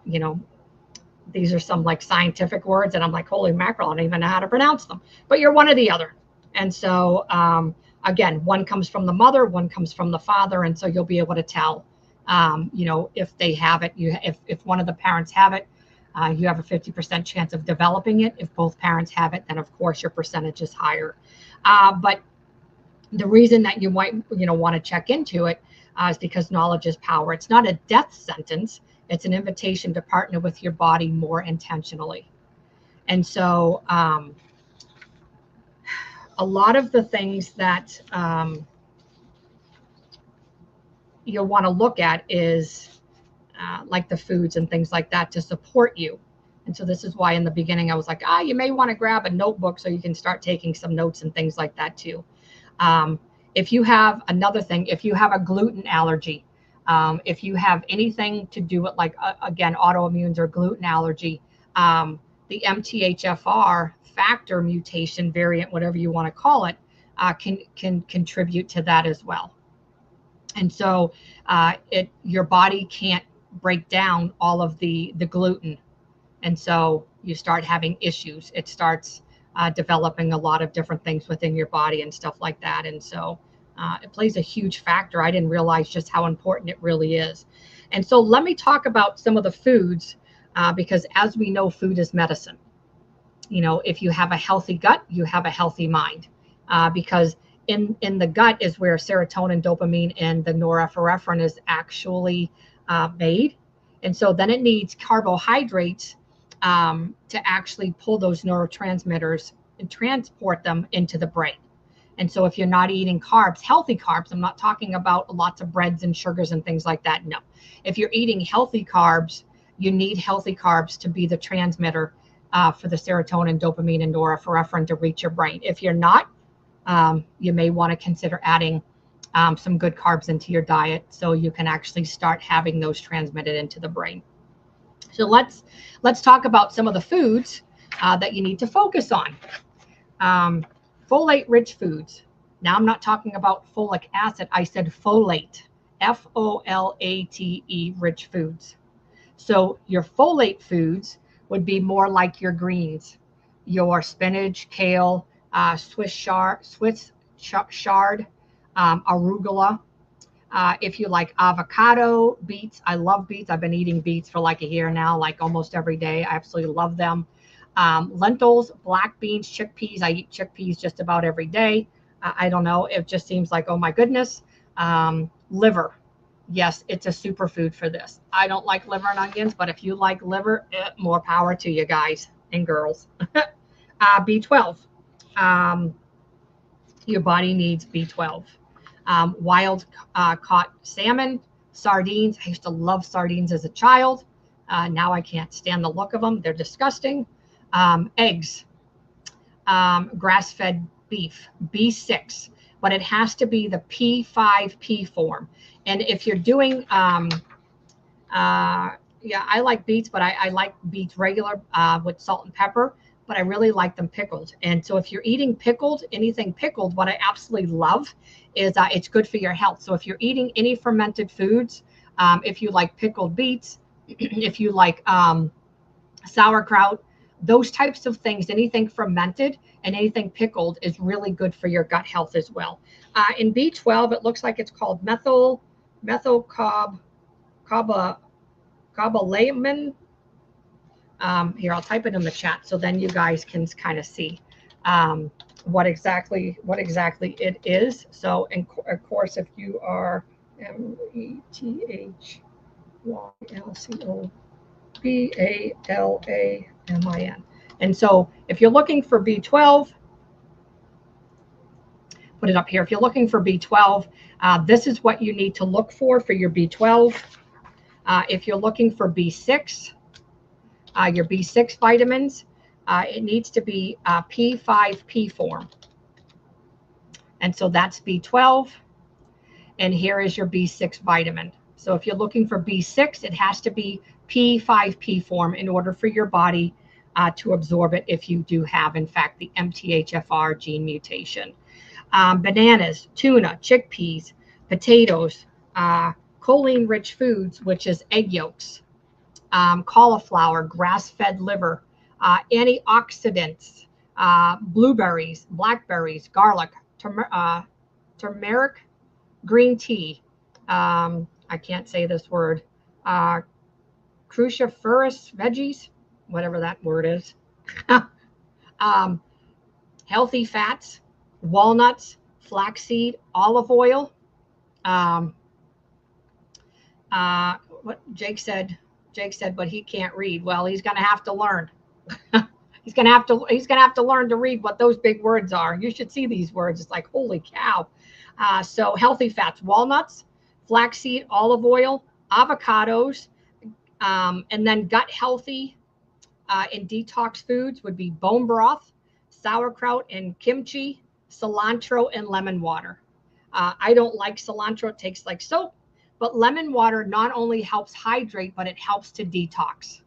Speaker 1: You know, these are some like scientific words, and I'm like, holy mackerel, I don't even know how to pronounce them. But you're one or the other. And so Again, one comes from the mother, one comes from the father, and so you'll be able to tell, you know, if they have it. If one of the parents have it, you have a 50% chance of developing it. If both parents have it, then of course your percentage is higher. But the reason that you might, you know, want to check into it is because knowledge is power. It's not a death sentence. It's an invitation to partner with your body more intentionally. And so a lot of the things that you'll want to look at is like the foods and things like that to support you. And so this is why in the beginning I was like, you may want to grab a notebook so you can start taking some notes and things like that too. If you have another thing, if you have a gluten allergy, if you have anything to do with like, again, autoimmunes or gluten allergy, the MTHFR factor mutation variant, whatever you want to call it, can contribute to that as well. And so your body can't break down all of the gluten. And so you start having issues. It starts developing a lot of different things within your body and stuff like that. And so it plays a huge factor. I didn't realize just how important it really is. And so let me talk about some of the foods because as we know, food is medicine. You know, if you have a healthy gut, you have a healthy mind because in the gut is where serotonin, dopamine, and the norepinephrine is actually made. And so then it needs carbohydrates to actually pull those neurotransmitters and transport them into the brain. And so if you're not eating carbs, healthy carbs, I'm not talking about lots of breads and sugars and things like that. No, if you're eating healthy carbs, you need healthy carbs to be the transmitter for the serotonin, dopamine, and norepinephrine to reach your brain. If you're not, you may want to consider adding some good carbs into your diet so you can actually start having those transmitted into the brain. So let's talk about some of the foods that you need to focus on. Folate-rich foods. Now I'm not talking about folic acid. I said folate, F-O-L-A-T-E, rich foods. So your folate foods would be more like your greens, your spinach, kale, Swiss chard, arugula. If you like avocado, beets, I love beets. I've been eating beets for like a year now, like almost every day. I absolutely love them. Lentils, black beans, chickpeas. I eat chickpeas just about every day. I don't know. It just seems like, oh my goodness. Liver. Yes, it's a superfood for this. I don't like liver and onions, but if you like liver, more power to you guys and girls. B12. Your body needs B12. Wild caught salmon, sardines. I used to love sardines as a child. Now I can't stand the look of them. They're disgusting. Eggs, grass-fed beef, B6, but it has to be the P5P form. And if you're doing, yeah, I like beets, but I like beets regular with salt and pepper, but I really like them pickled. And so if you're eating pickled, anything pickled, what I absolutely love is it's good for your health. So if you're eating any fermented foods, if you like pickled beets, if you like sauerkraut, those types of things, anything fermented and anything pickled is really good for your gut health as well. In B12, it looks like it's called methylcobalamin. Here, I'll type it in the chat so then you guys can kind of see what exactly it is. So, of course, if you are METHYLCOBALAMIN. And so if you're looking for B12, put it up here. If you're looking for B12, this is what you need to look for your B12. If you're looking for B6, your B6 vitamins, it needs to be P5P form. And so that's B12. And here is your B6 vitamin. So if you're looking for B6, it has to be P5P form in order for your body to absorb it if you do have, in fact, the MTHFR gene mutation. Bananas, tuna, chickpeas, potatoes, choline-rich foods, which is egg yolks, cauliflower, grass-fed liver, antioxidants, blueberries, blackberries, garlic, turmeric green tea. I can't say this word. Cruciferous veggies, whatever that word is. Healthy fats, walnuts, flaxseed, olive oil. What Jake said, but he can't read. Well, he's going to have to learn. He's going to have to learn to read what those big words are. You should see these words. It's like, holy cow. So healthy fats, walnuts, flaxseed, olive oil, avocados, and then gut healthy in detox foods would be bone broth, sauerkraut and kimchi, cilantro and lemon water. I don't like cilantro. It tastes like soap, but lemon water not only helps hydrate, but it helps to detox.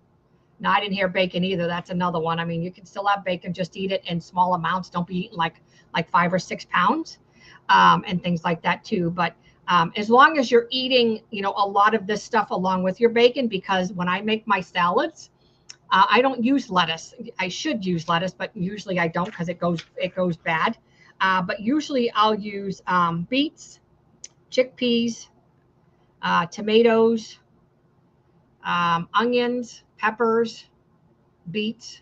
Speaker 1: Now, I didn't hear bacon either. That's another one. I mean, you can still have bacon, just eat it in small amounts. Don't be eating like 5 or 6 pounds and things like that too. But as long as you're eating, a lot of this stuff along with your bacon, because when I make my salads, I don't use lettuce. I should use lettuce, but usually I don't because it goes bad. But usually I'll use beets, chickpeas, tomatoes, onions, peppers, beets,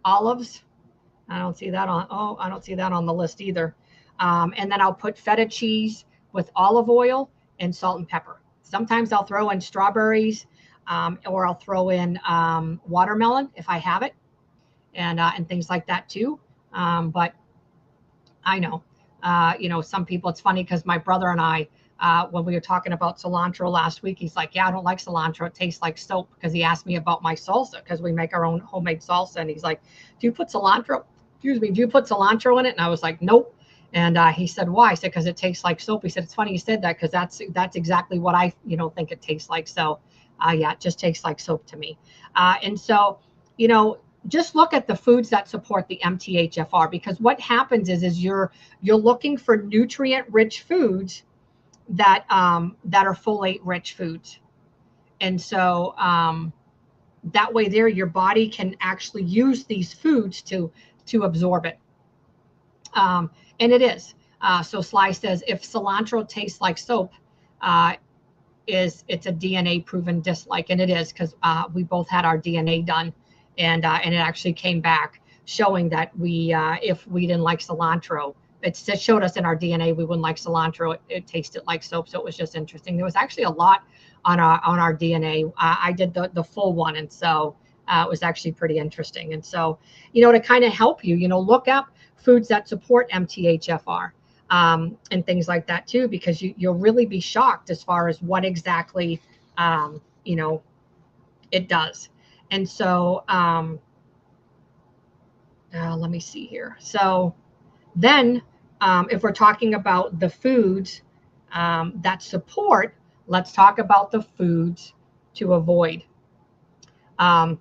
Speaker 1: olives. I don't see that on the list either. And then I'll put feta cheese with olive oil and salt and pepper. Sometimes I'll throw in strawberries, or I'll throw in watermelon if I have it, and things like that too. But I know, some people, it's funny because my brother and I, when we were talking about cilantro last week, he's like, yeah, I don't like cilantro. It tastes like soap, because he asked me about my salsa, because we make our own homemade salsa. And he's like, do you put cilantro in it? And I was like, nope. And he said, why? I said, because it tastes like soap. He said, it's funny you said that, because that's exactly what I, think it tastes like. So yeah, it just tastes like soap to me. And so, just look at the foods that support the MTHFR, because what happens is you're looking for nutrient-rich foods that are folate-rich foods, and so that way your body can actually use these foods to absorb it, and it is. So Sly says, if cilantro tastes like soap, it's a DNA proven dislike, and it is, because we both had our DNA done. And it actually came back showing that if we didn't like cilantro, it showed us in our DNA we wouldn't like cilantro. It tasted like soap. So it was just interesting. There was actually a lot on our DNA. I did the full one, and so it was actually pretty interesting. And so, to kind of help you, look up foods that support MTHFR and things like that too, because you'll really be shocked as far as what exactly it does. And so let me see here. So then if we're talking about the foods that support, let's talk about the foods to avoid. And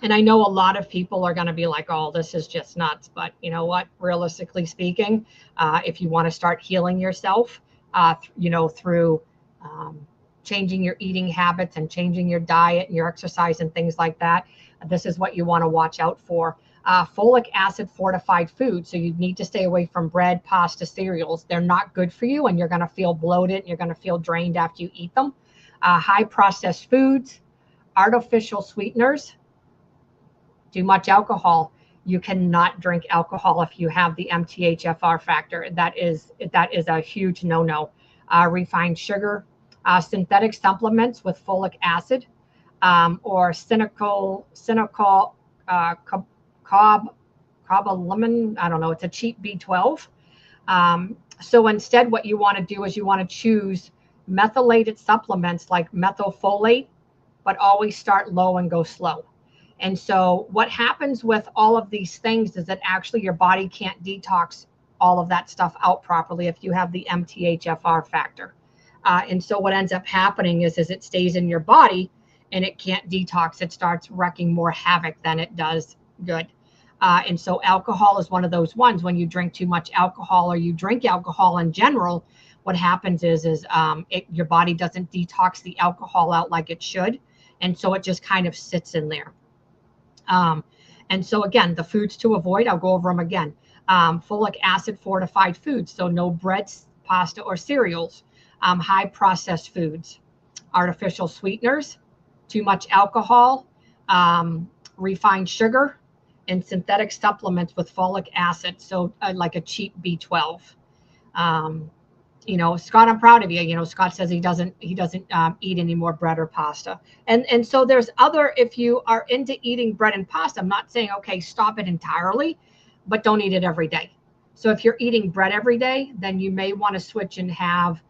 Speaker 1: I know a lot of people are going to be like, oh, this is just nuts. But you know what? Realistically speaking, if you want to start healing yourself, through changing your eating habits and changing your diet and your exercise and things like that, this is what you want to watch out for. Folic acid fortified food. So you need to stay away from bread, pasta, cereals. They're not good for you, and you're going to feel bloated and you're going to feel drained after you eat them. High processed foods, artificial sweeteners, too much alcohol. You cannot drink alcohol if you have the MTHFR factor. That is a huge no-no. Refined sugar, synthetic supplements with folic acid, or cobalamin. I don't know. It's a cheap B12. So instead, what you want to do is you want to choose methylated supplements like methylfolate, but always start low and go slow. And so what happens with all of these things is that actually your body can't detox all of that stuff out properly if you have the MTHFR factor. And so what ends up happening is it stays in your body and it can't detox. It starts wreaking more havoc than it does good. And so alcohol is one of those ones. When you drink too much alcohol, or you drink alcohol in general, what happens is your body doesn't detox the alcohol out like it should. And so it just kind of sits in there. And so again, the foods to avoid, I'll go over them again. Folic acid fortified foods, so no breads, pasta, or cereals. High processed foods, artificial sweeteners, too much alcohol, refined sugar, and synthetic supplements with folic acid, so like a cheap B12. Scott, I'm proud of you. Scott says he doesn't eat any more bread or pasta. And so there's other, if you are into eating bread and pasta, I'm not saying, okay, stop it entirely, but don't eat it every day. So if you're eating bread every day, then you may want to switch and have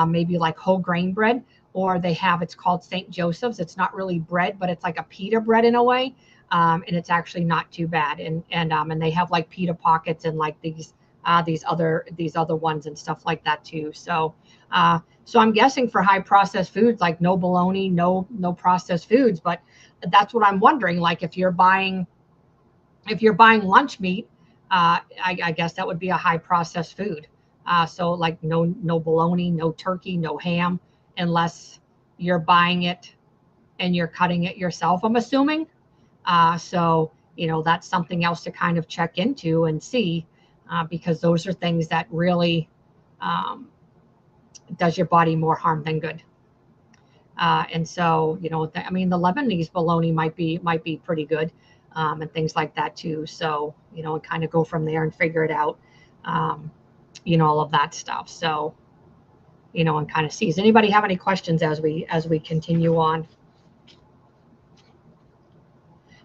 Speaker 1: maybe like whole grain bread, or it's called St. Joseph's. It's not really bread, but it's like a pita bread in a way. And it's actually not too bad. And they have like pita pockets and like these other ones and stuff like that too. So I'm guessing for high processed foods, like no bologna, no processed foods. But that's what I'm wondering. Like if you're buying lunch meat, I guess that would be a high processed food. So like no bologna, no turkey, no ham, unless you're buying it and you're cutting it yourself, I'm assuming. So that's something else to kind of check into and see, because those are things that really does your body more harm than good. And so, the Lebanese bologna might be pretty good, and things like that too. So, and kind of go from there and figure it out, all of that stuff. So, and kind of see. Does anybody have any questions as we continue on?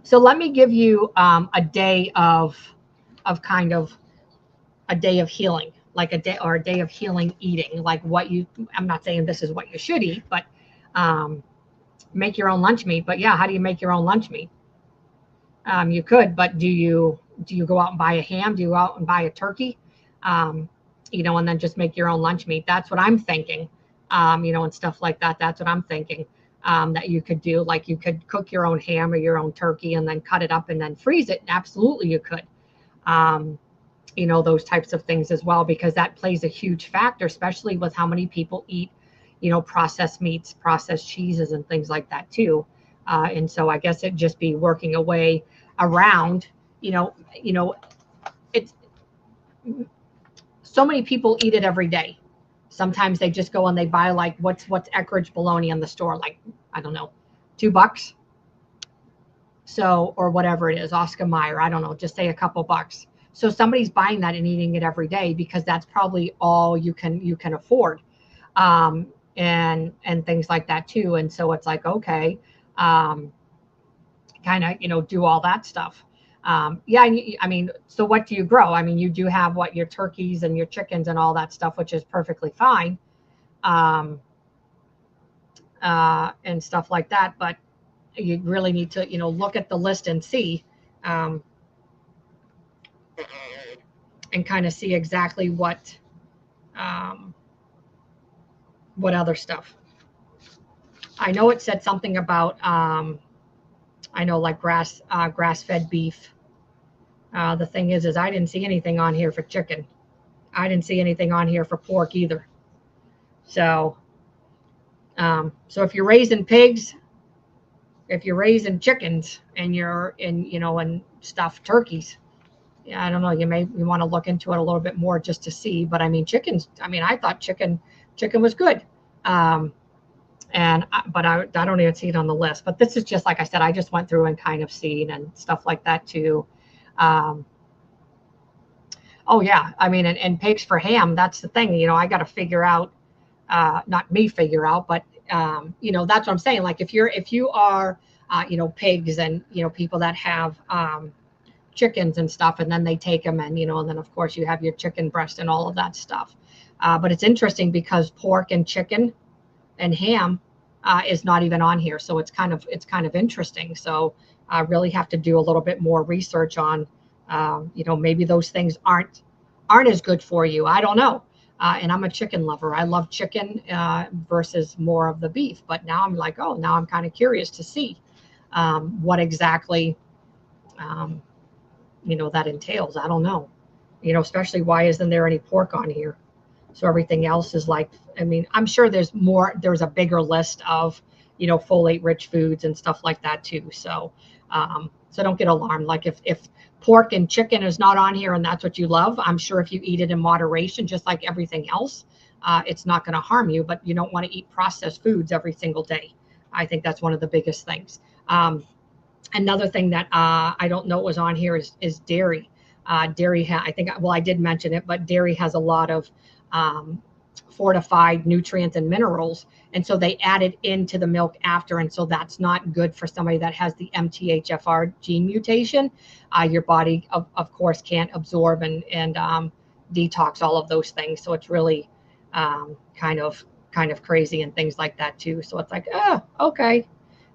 Speaker 1: So let me give you a day of healing, like a day of healing eating, like I'm not saying this is what you should eat, but make your own lunch meat. But yeah, how do you make your own lunch meat? You could, but do you go out and buy a ham? Do you go out and buy a turkey? And then just make your own lunch meat? That's what I'm thinking, and stuff like that. That's what I'm thinking. That you could do, like you could cook your own ham or your own turkey and then cut it up and then freeze it. Absolutely, you could. Those types of things as well, because that plays a huge factor, especially with how many people eat, processed meats, processed cheeses, and things like that too. And so I guess it'd just be working a way around, it's so many people eat it every day. Sometimes they just go and they buy like what's Eckrich bologna in the store, like, I don't know, $2. So, or whatever it is, Oscar Mayer, I don't know, just say a couple bucks. So somebody's buying that and eating it every day because that's probably all you can afford, and things like that too. And so it's like, okay, kind of, do all that stuff. So what do you grow? You do have your turkeys and your chickens and all that stuff, which is perfectly fine, and stuff like that. But you really need to, look at the list and see, and kind of see exactly what other stuff. I know it said something about, I know like grass-fed beef. The thing is I didn't see anything on here for chicken. I didn't see anything on here for pork either. So, so if you're raising pigs, if you're raising chickens, and you're and stuffed turkeys, yeah, I don't know. You want to look into it a little bit more just to see. But chickens. I thought chicken was good. But I don't even see it on the list. But this is just, like I said, I just went through and kind of seen and stuff like that too. Oh yeah, and pigs for ham. That's the thing. I got to figure out, not me figure out, but that's what I'm saying. Like if you are, pigs and people that have chickens and stuff, and then they take them and and then of course you have your chicken breast and all of that stuff. But it's interesting because pork and chicken and ham is not even on here, so it's kind of interesting. So I really have to do a little bit more research on, maybe those things aren't as good for you. I don't know. And I'm a chicken lover. I love chicken versus more of the beef. But now I'm like, now I'm kind of curious to see what exactly that entails. I don't know, especially why isn't there any pork on here? So everything else is like, I'm sure there's a bigger list of, folate rich foods and stuff like that too. So, So don't get alarmed. Like if pork and chicken is not on here and that's what you love, I'm sure if you eat it in moderation, just like everything else, it's not going to harm you. But you don't want to eat processed foods every single day. I think that's one of the biggest things. Another thing that I don't know was on here is dairy. Dairy, I think, well, I did mention it, but dairy has a lot of fortified nutrients and minerals. And so they add it into the milk after. And so that's not good for somebody that has the MTHFR gene mutation. Your body, of course, can't absorb and detox all of those things. So it's really kind of crazy and things like that too. So it's like, oh, okay.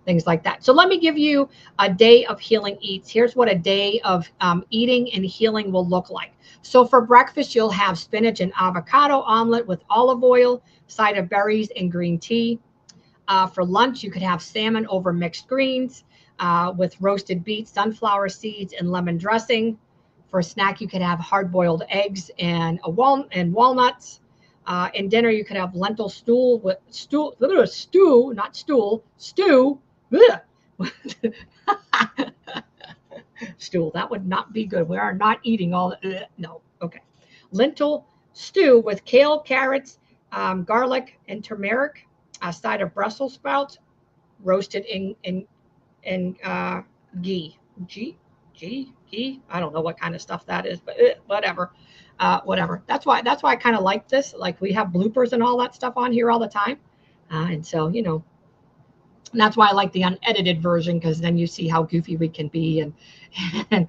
Speaker 1: Things like that. So let me give you a day of healing eats. Here's what a day of eating and healing will look like. So for breakfast, you'll have spinach and avocado omelet with olive oil, side of berries and green tea. For lunch, you could have salmon over mixed greens with roasted beets, sunflower seeds, and lemon dressing. For a snack, you could have hard-boiled eggs and walnuts. In dinner, you could have lentil stew. Stool. That would not be good. We are not eating all that. No. Okay. Lentil stew with kale, carrots, garlic, and turmeric. A side of Brussels sprouts, roasted in ghee. Ghee. I don't know what kind of stuff that is, but whatever. Whatever. That's why I kind of like this. Like we have bloopers and all that stuff on here all the time, and so and that's why I like the unedited version, because then you see how goofy we can be and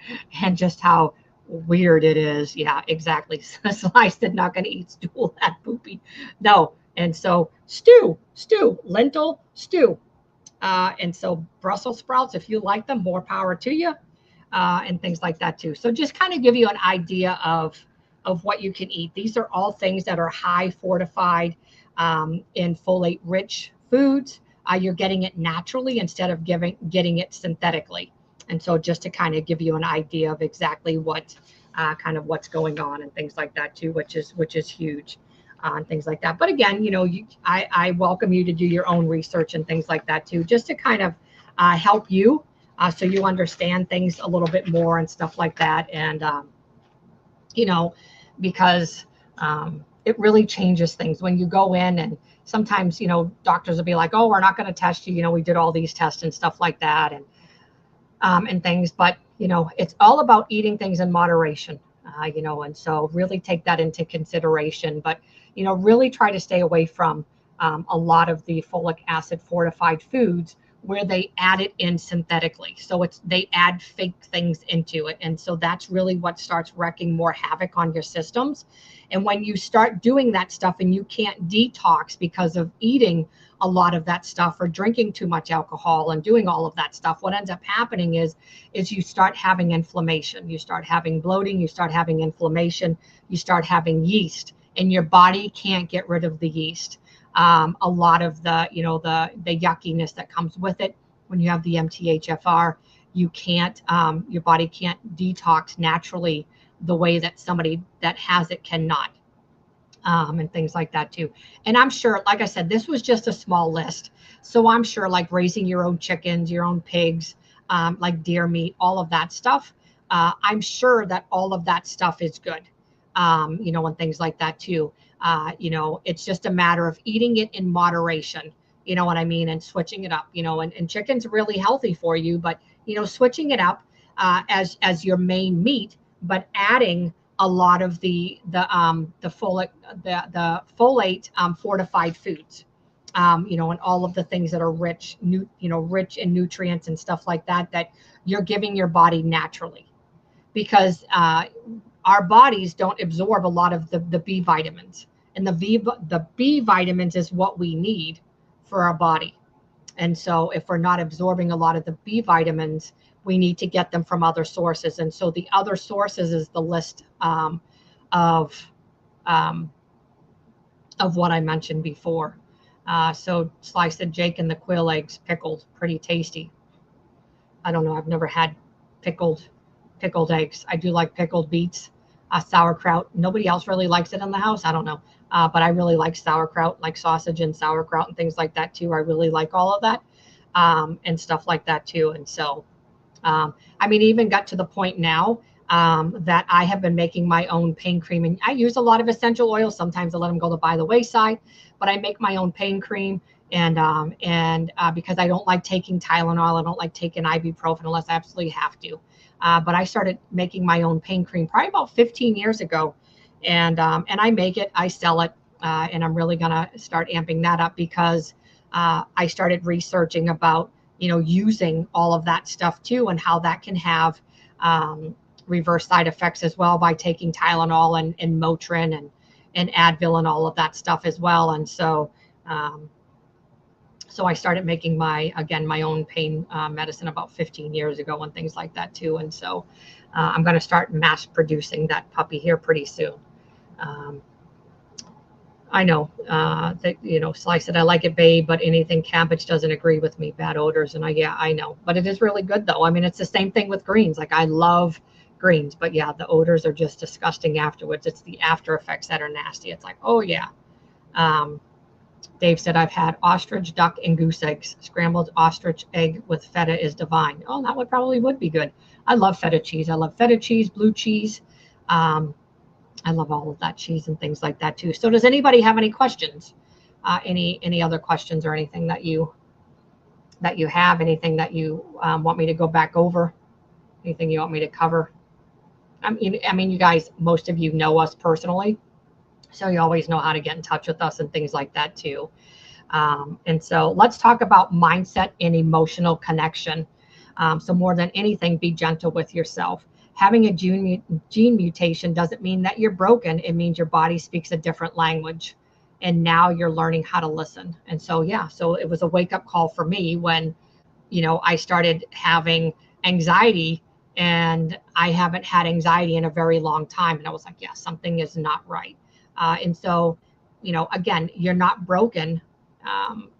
Speaker 1: just how weird it is. Yeah, exactly. Slice did not going to eat stool, that poopy. No. And so stew, lentil stew. And so Brussels sprouts, if you like them, more power to you, and things like that too. So just kind of give you an idea of what you can eat. These are all things that are high fortified in folate rich foods. You're getting it naturally instead of getting it synthetically. And so just to kind of give you an idea of exactly what kind of what's going on and things like that too, which is huge, and things like that. But again, I welcome you to do your own research and things like that too, just to kind of help you so you understand things a little bit more and stuff like that. And because it really changes things when you go in, and sometimes, doctors will be like, oh, we're not going to test you. We did all these tests and stuff like that and things, but, it's all about eating things in moderation, and so really take that into consideration, but, really try to stay away from a lot of the folic acid fortified foods where they add it in synthetically. So they add fake things into it. And so that's really what starts wreaking more havoc on your systems. And when you start doing that stuff and you can't detox because of eating a lot of that stuff or drinking too much alcohol and doing all of that stuff, what ends up happening is you start having inflammation. You start having bloating, you start having inflammation, you start having yeast, and your body can't get rid of the yeast. A lot of the yuckiness that comes with it when you have the MTHFR, you can't, your body can't detox naturally the way that somebody that has it cannot, and things like that too. And I'm sure, like I said, this was just a small list. So I'm sure like raising your own chickens, your own pigs, like deer meat, all of that stuff. I'm sure that all of that stuff is good, and things like that too. It's just a matter of eating it in moderation, you know what I mean? And switching it up, and chicken's really healthy for you, but, switching it up as your main meat, but adding a lot of the folate, the folate fortified foods, and all of the things that are rich in nutrients and stuff like that, that you're giving your body naturally, because our bodies don't absorb a lot of the B vitamins, and the B vitamins is what we need for our body. And so if we're not absorbing a lot of the B vitamins, we need to get them from other sources. And so the other sources is the list of what I mentioned before. So sliced Jake and the quail eggs pickled, pretty tasty. I don't know, I've never had pickled eggs. I do like pickled beets. Sauerkraut. Nobody else really likes it in the house. I don't know. But I really like sauerkraut, like sausage and sauerkraut and things like that too. I really like all of that, and stuff like that too. And so I mean, even got to the point now that I have been making my own pain cream, and I use a lot of essential oils. Sometimes I let them go by the wayside, but I make my own pain cream. And because I don't like taking Tylenol, I don't like taking ibuprofen unless I absolutely have to. But I started making my own pain cream probably about 15 years ago, and I make it, I sell it, and I'm really gonna start amping that up because I started researching about using all of that stuff too, and how that can have reverse side effects as well by taking Tylenol and Motrin and Advil and all of that stuff as well. And so so I started making my own pain medicine about 15 years ago and things like that too. And so I'm going to start mass producing that puppy here pretty soon. I know that, Sly said, I like it, babe, but anything cabbage doesn't agree with me, bad odors. And I know, but it is really good though. I mean, it's the same thing with greens. Like I love greens, but yeah, the odors are just disgusting afterwards. It's the after effects that are nasty. It's like, oh yeah. Dave said, I've had ostrich, duck, and goose eggs. Scrambled ostrich egg with feta is divine. Oh, that would be good. I love feta cheese. I love feta cheese, blue cheese. I love all of that cheese and things like that too. So does anybody have any questions? Any other questions or anything that you have? Anything that you want me to go back over? Anything you want me to cover? I mean, you guys, most of you know us personally, so you always know how to get in touch with us and things like that too. And so let's talk about mindset and emotional connection. So more than anything, be gentle with yourself. Having a gene mutation doesn't mean that you're broken. It means your body speaks a different language. And now you're learning how to listen. And so, yeah, so it was a wake-up call for me when, I started having anxiety, and I haven't had anxiety in a very long time. And I was like, yeah, something is not right. And so, again, you're not broken.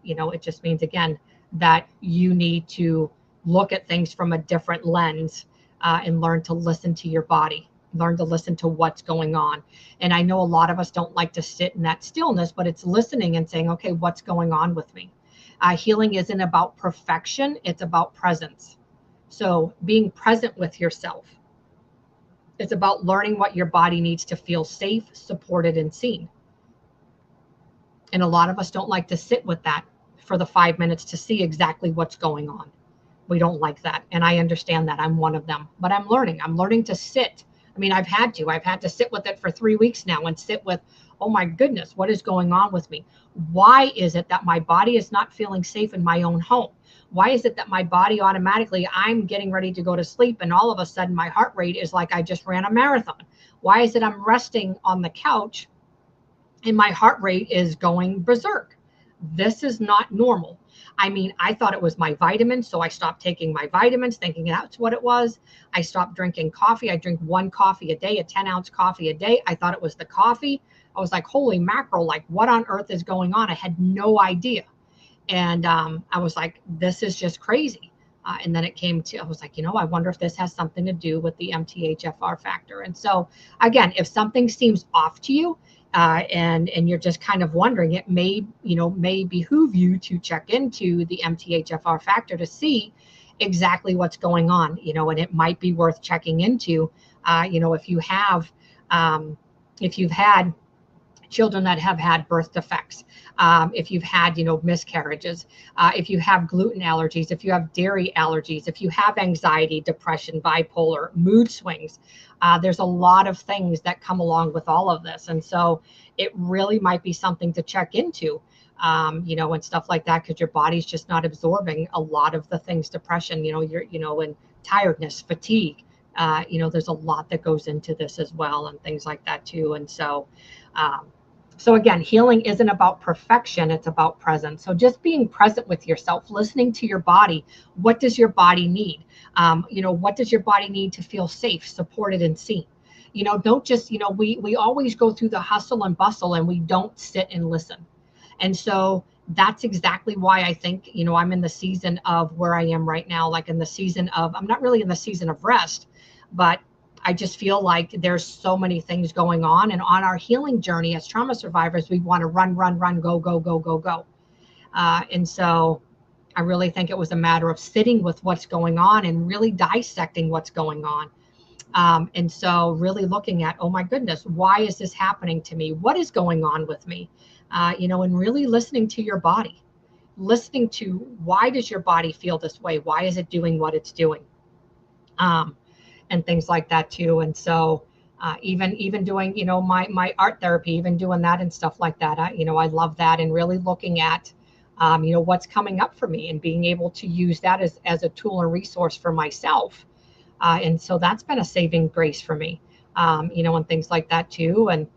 Speaker 1: It just means, again, that you need to look at things from a different lens and learn to listen to your body, learn to listen to what's going on. And I know a lot of us don't like to sit in that stillness, but it's listening and saying, okay, what's going on with me? Healing isn't about perfection. It's about presence. So being present with yourself. It's about learning what your body needs to feel safe, supported, and seen. And a lot of us don't like to sit with that for the 5 minutes to see exactly what's going on. We don't like that. And I understand that. I'm one of them. But I'm learning to sit. I mean, I've had to sit with it for 3 weeks now and sit with, oh my goodness, what is going on with me? Why is it that my body is not feeling safe in my own home? Why is it that my body automatically, I'm getting ready to go to sleep, and all of a sudden my heart rate is like I just ran a marathon? Why is it I'm resting on the couch and my heart rate is going berserk? This is not normal. I mean, I thought it was my vitamins, so I stopped taking my vitamins, thinking that's what it was. I stopped drinking coffee. I drink 1 coffee a day, a 10-ounce coffee a day. I thought it was the coffee. I was like, holy mackerel, like what on earth is going on? I had no idea. And I was like, this is just crazy. And then it came to, I was like, I wonder if this has something to do with the MTHFR factor. And so again, if something seems off to you, and you're just kind of wondering, it may behoove you to check into the MTHFR factor to see exactly what's going on, and it might be worth checking into, if you've had children that have had birth defects, if you've had, miscarriages, if you have gluten allergies, if you have dairy allergies, if you have anxiety, depression, bipolar, mood swings. There's a lot of things that come along with all of this. And so it really might be something to check into, and stuff like that, because your body's just not absorbing a lot of the things, depression, and tiredness, fatigue. There's a lot that goes into this as well, and things like that too. And so, so again, healing isn't about perfection, it's about presence. So just being present with yourself, listening to your body. What does your body need? What does your body need to feel safe, supported, and seen? Don't just, we always go through the hustle and bustle and we don't sit and listen. And so that's exactly why I think, I'm in the season of where I am right now, like in the season of, I'm not really in the season of rest, but I just feel like there's so many things going on. And on our healing journey as trauma survivors, we want to run, go. And so I really think it was a matter of sitting with what's going on and really dissecting what's going on. And so really looking at, oh my goodness, why is this happening to me? What is going on with me? And really listening to your body, listening to why does your body feel this way? Why is it doing what it's doing? And things like that too. And so even doing, my art therapy, even doing that and stuff like that, I love that, and really looking at, what's coming up for me and being able to use that as a tool and resource for myself. And so that's been a saving grace for me, and things like that too. And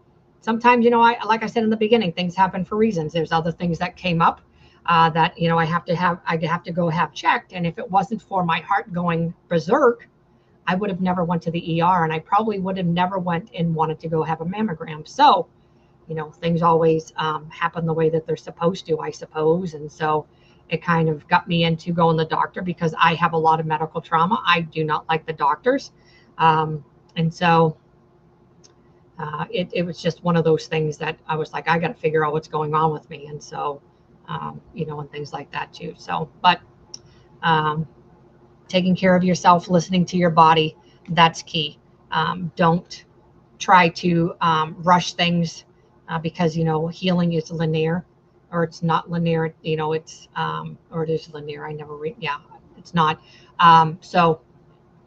Speaker 1: sometimes, like I said in the beginning, things happen for reasons. There's other things that came up that, I have to go have checked. And if it wasn't for my heart going berserk, I would have never went to the ER, and I probably would have never went and wanted to go have a mammogram. So, things always happen the way that they're supposed to, I suppose. And so it kind of got me into going to the doctor because I have a lot of medical trauma. I do not like the doctors. And so it was just one of those things that I was like, I got to figure out what's going on with me. And so, and things like that too. So, but taking care of yourself, listening to your body, that's key. Don't try to rush things because, healing is linear, or it's not linear, it's, or it is linear. I never it's not. So,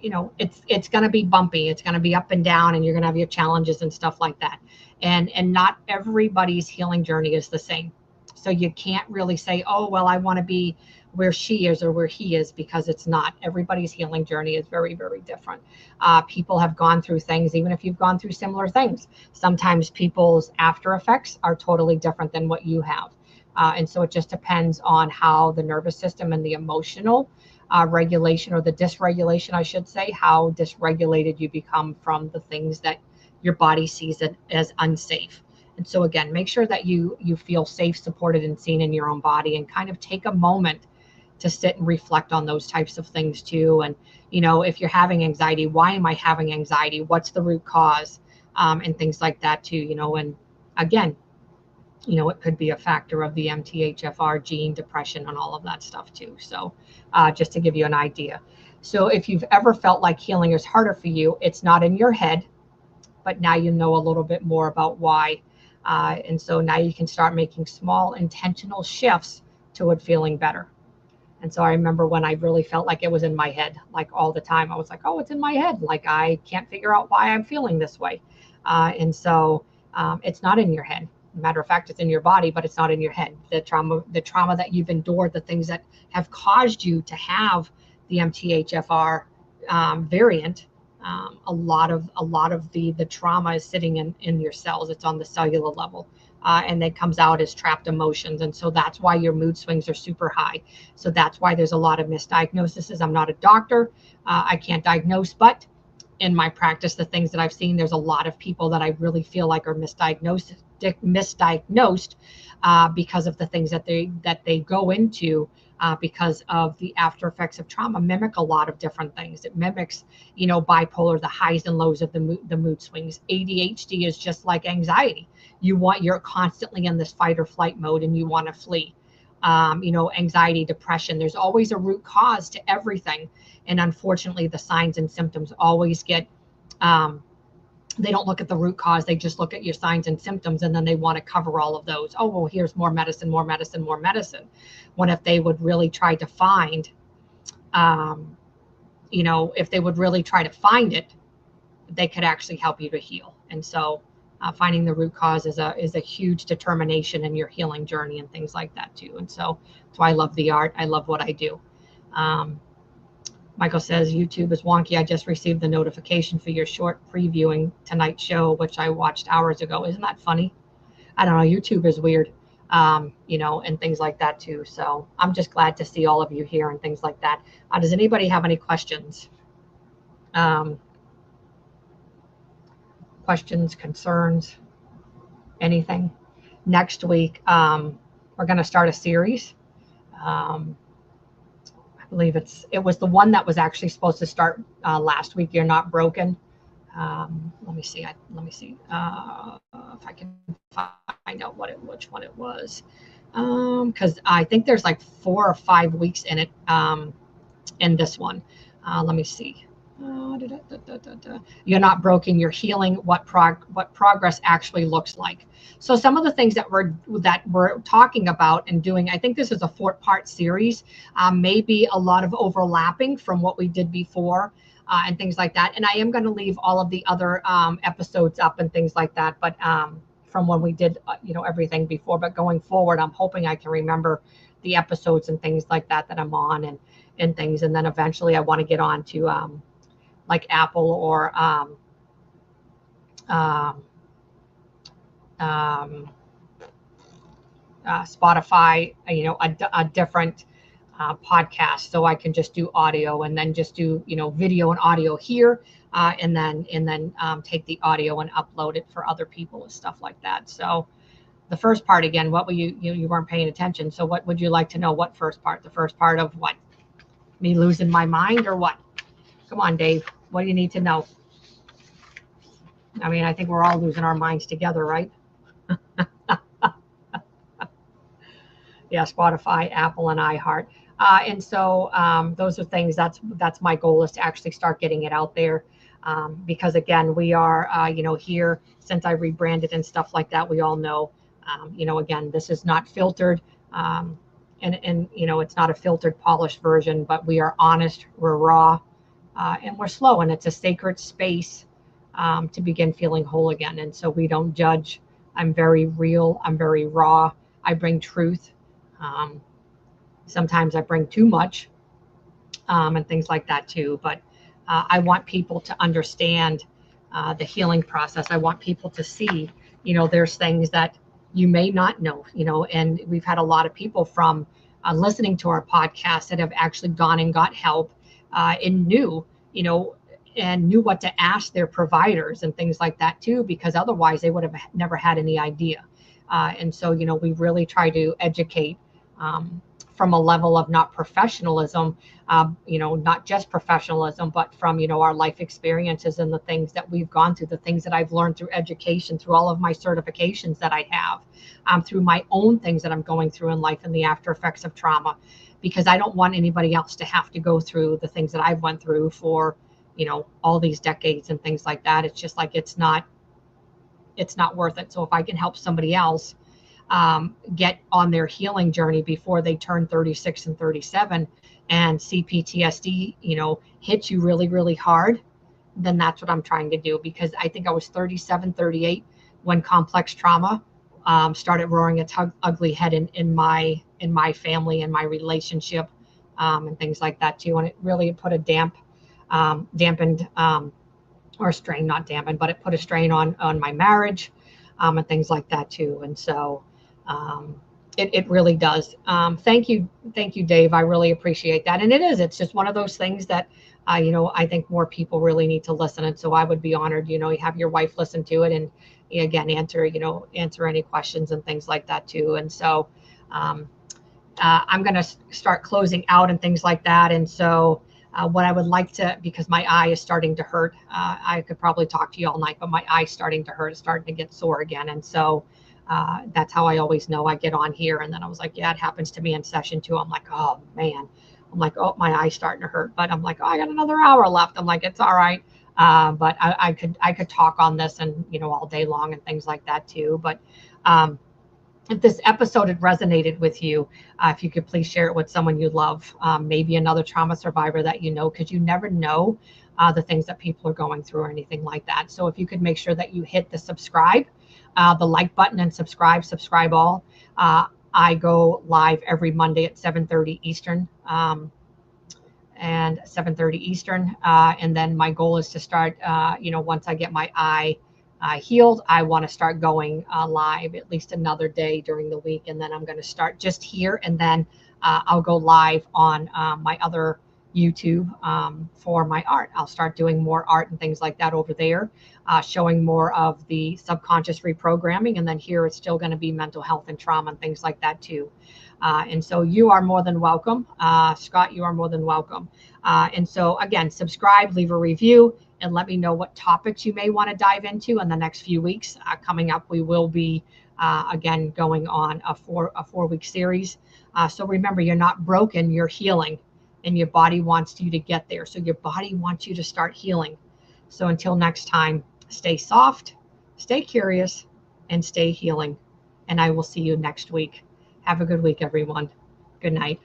Speaker 1: it's going to be bumpy. It's going to be up and down, and you're going to have your challenges and stuff like that. And not everybody's healing journey is the same. So you can't really say, oh, well, I want to be where she is or where he is, because it's not. Everybody's healing journey is very, very different. People have gone through things, even if you've gone through similar things. Sometimes people's after effects are totally different than what you have. And so it just depends on how the nervous system and the emotional regulation, or the dysregulation, I should say, how dysregulated you become from the things that your body sees as unsafe. And so again, make sure that you feel safe, supported, and seen in your own body, and kind of take a moment to sit and reflect on those types of things too. And, if you're having anxiety, why am I having anxiety? What's the root cause? And things like that too, and again, it could be a factor of the MTHFR gene, depression, and all of that stuff too. So just to give you an idea. So if you've ever felt like healing is harder for you, it's not in your head, but now you know a little bit more about why. And so now you can start making small intentional shifts toward feeling better. And so I remember when I really felt like it was in my head, like all the time. I was like, oh, it's in my head. Like, I can't figure out why I'm feeling this way. And so it's not in your head. Matter of fact, it's in your body, but it's not in your head. The trauma that you've endured, the things that have caused you to have the MTHFR variant, a lot of the trauma is sitting in your cells. It's on the cellular level. And it comes out as trapped emotions. And so that's why your mood swings are super high. So that's why there's a lot of misdiagnoses. I'm not a doctor. I can't diagnose, but in my practice, the things that I've seen, there's a lot of people that I really feel like are misdiagnosed because of the things that they go into because of the after effects of trauma. Mimic a lot of different things. It mimics, bipolar, the highs and lows of the mood swings. ADHD is just like anxiety. You're constantly in this fight or flight mode, and you want to flee. Anxiety, depression, there's always a root cause to everything. And unfortunately, the signs and symptoms always get, they don't look at the root cause. They just look at your signs and symptoms, and then they want to cover all of those. Oh, well, here's more medicine, more medicine, more medicine. When if they would really try to find, if they would really try to find it, they could actually help you to heal. And so finding the root cause is a huge determination in your healing journey and things like that too. And so that's why I love the art. I love what I do. Michael says, YouTube is wonky. I just received the notification for your short previewing tonight's show, which I watched hours ago. Isn't that funny? I don't know. YouTube is weird, and things like that too. So I'm just glad to see all of you here and things like that. Does anybody have any questions? Questions, concerns, anything? Next week, we're going to start a series. I believe it was the one that was actually supposed to start last week. You're Not Broken. Let me see. If I can find out which one it was. Because I think there's like 4 or 5 weeks in it, in this one. Let me see. You're not broken, you're healing. What progress actually looks like. So some of the things that we're talking about and doing, I think this is a 4-part series, maybe a lot of overlapping from what we did before, and things like that. And I am going to leave all of the other episodes up and things like that, but from when we did everything before. But going forward, I'm hoping I can remember the episodes and things like that I'm on, and things. And then eventually I want to get on to like Apple or Spotify, a different podcast, so I can just do audio and then just do video and audio here, and then take the audio and upload it for other people and stuff like that. So the first part again, what were you weren't paying attention, so what would you like to know? What first part? The first part of what? Me losing my mind or what? Come on, Dave. What do you need to know? I mean, I think we're all losing our minds together, right? Yeah, Spotify, Apple, and iHeart. And so those are things, that's my goal, is to actually start getting it out there. Because again, we are, here, since I rebranded and stuff like that, we all know, again, this is not filtered. And it's not a filtered, polished version, but we are honest, we're raw, and we're slow, and it's a sacred space to begin feeling whole again. And so we don't judge. I'm very real. I'm very raw. I bring truth. Sometimes I bring too much, and things like that too. But I want people to understand the healing process. I want people to see, there's things that you may not know, and we've had a lot of people from listening to our podcast that have actually gone and got help, and knew what to ask their providers and things like that too, because otherwise they would have never had any idea. And so, we really try to educate from a level of not professionalism, not just professionalism, but from, our life experiences and the things that we've gone through, the things that I've learned through education, through all of my certifications that I have, through my own things that I'm going through in life and the after effects of trauma, because I don't want anybody else to have to go through the things that I've went through for, all these decades and things like that. It's just like, it's not worth it. So if I can help somebody else get on their healing journey before they turn 36 and 37 and see PTSD, hit you really, really hard, then that's what I'm trying to do. Because I think I was 37, 38 when complex trauma started roaring its ugly head in my family and my relationship, and things like that too. And it really put a dampened or strain, not dampened, but it put a strain on my marriage, and things like that too. And so it really does. Thank you, Dave. I really appreciate that. And it's just one of those things that, I think more people really need to listen. And so I would be honored, you have your wife listen to it and again, answer any questions and things like that too. And so I'm going to start closing out and things like that. And so what I would like to, because my eye is starting to hurt, I could probably talk to you all night, but my eye's starting to hurt. It's starting to get sore again. And so that's how I always know. I get on here and then I was like, yeah, it happens to me in session too. I'm like, oh man, I'm like, oh, my eye's starting to hurt, but I'm like, oh, I got another hour left. I'm like, it's all right. But I could talk on this and, all day long and things like that too. But if this episode had resonated with you, if you could please share it with someone you love, maybe another trauma survivor that because you never know the things that people are going through or anything like that. So if you could make sure that you hit the subscribe, the like button and subscribe all. I go live every Monday at 7:30 Eastern, and 7:30 Eastern. And then my goal is to start, once I get my eye healed, I want to start going live at least another day during the week. And then I'm going to start just here. And then I'll go live on my other YouTube for my art. I'll start doing more art and things like that over there, showing more of the subconscious reprogramming. And then here it's still going to be mental health and trauma and things like that too. And so you are more than welcome. Scott, you are more than welcome. And so again, subscribe, leave a review, and let me know what topics you may want to dive into in the next few weeks. Coming up, we will be again, going on a four-week series. So remember, you're not broken, you're healing, and your body wants you to get there. So your body wants you to start healing. So until next time, stay soft, stay curious, and stay healing. And I will see you next week. Have a good week, everyone. Good night.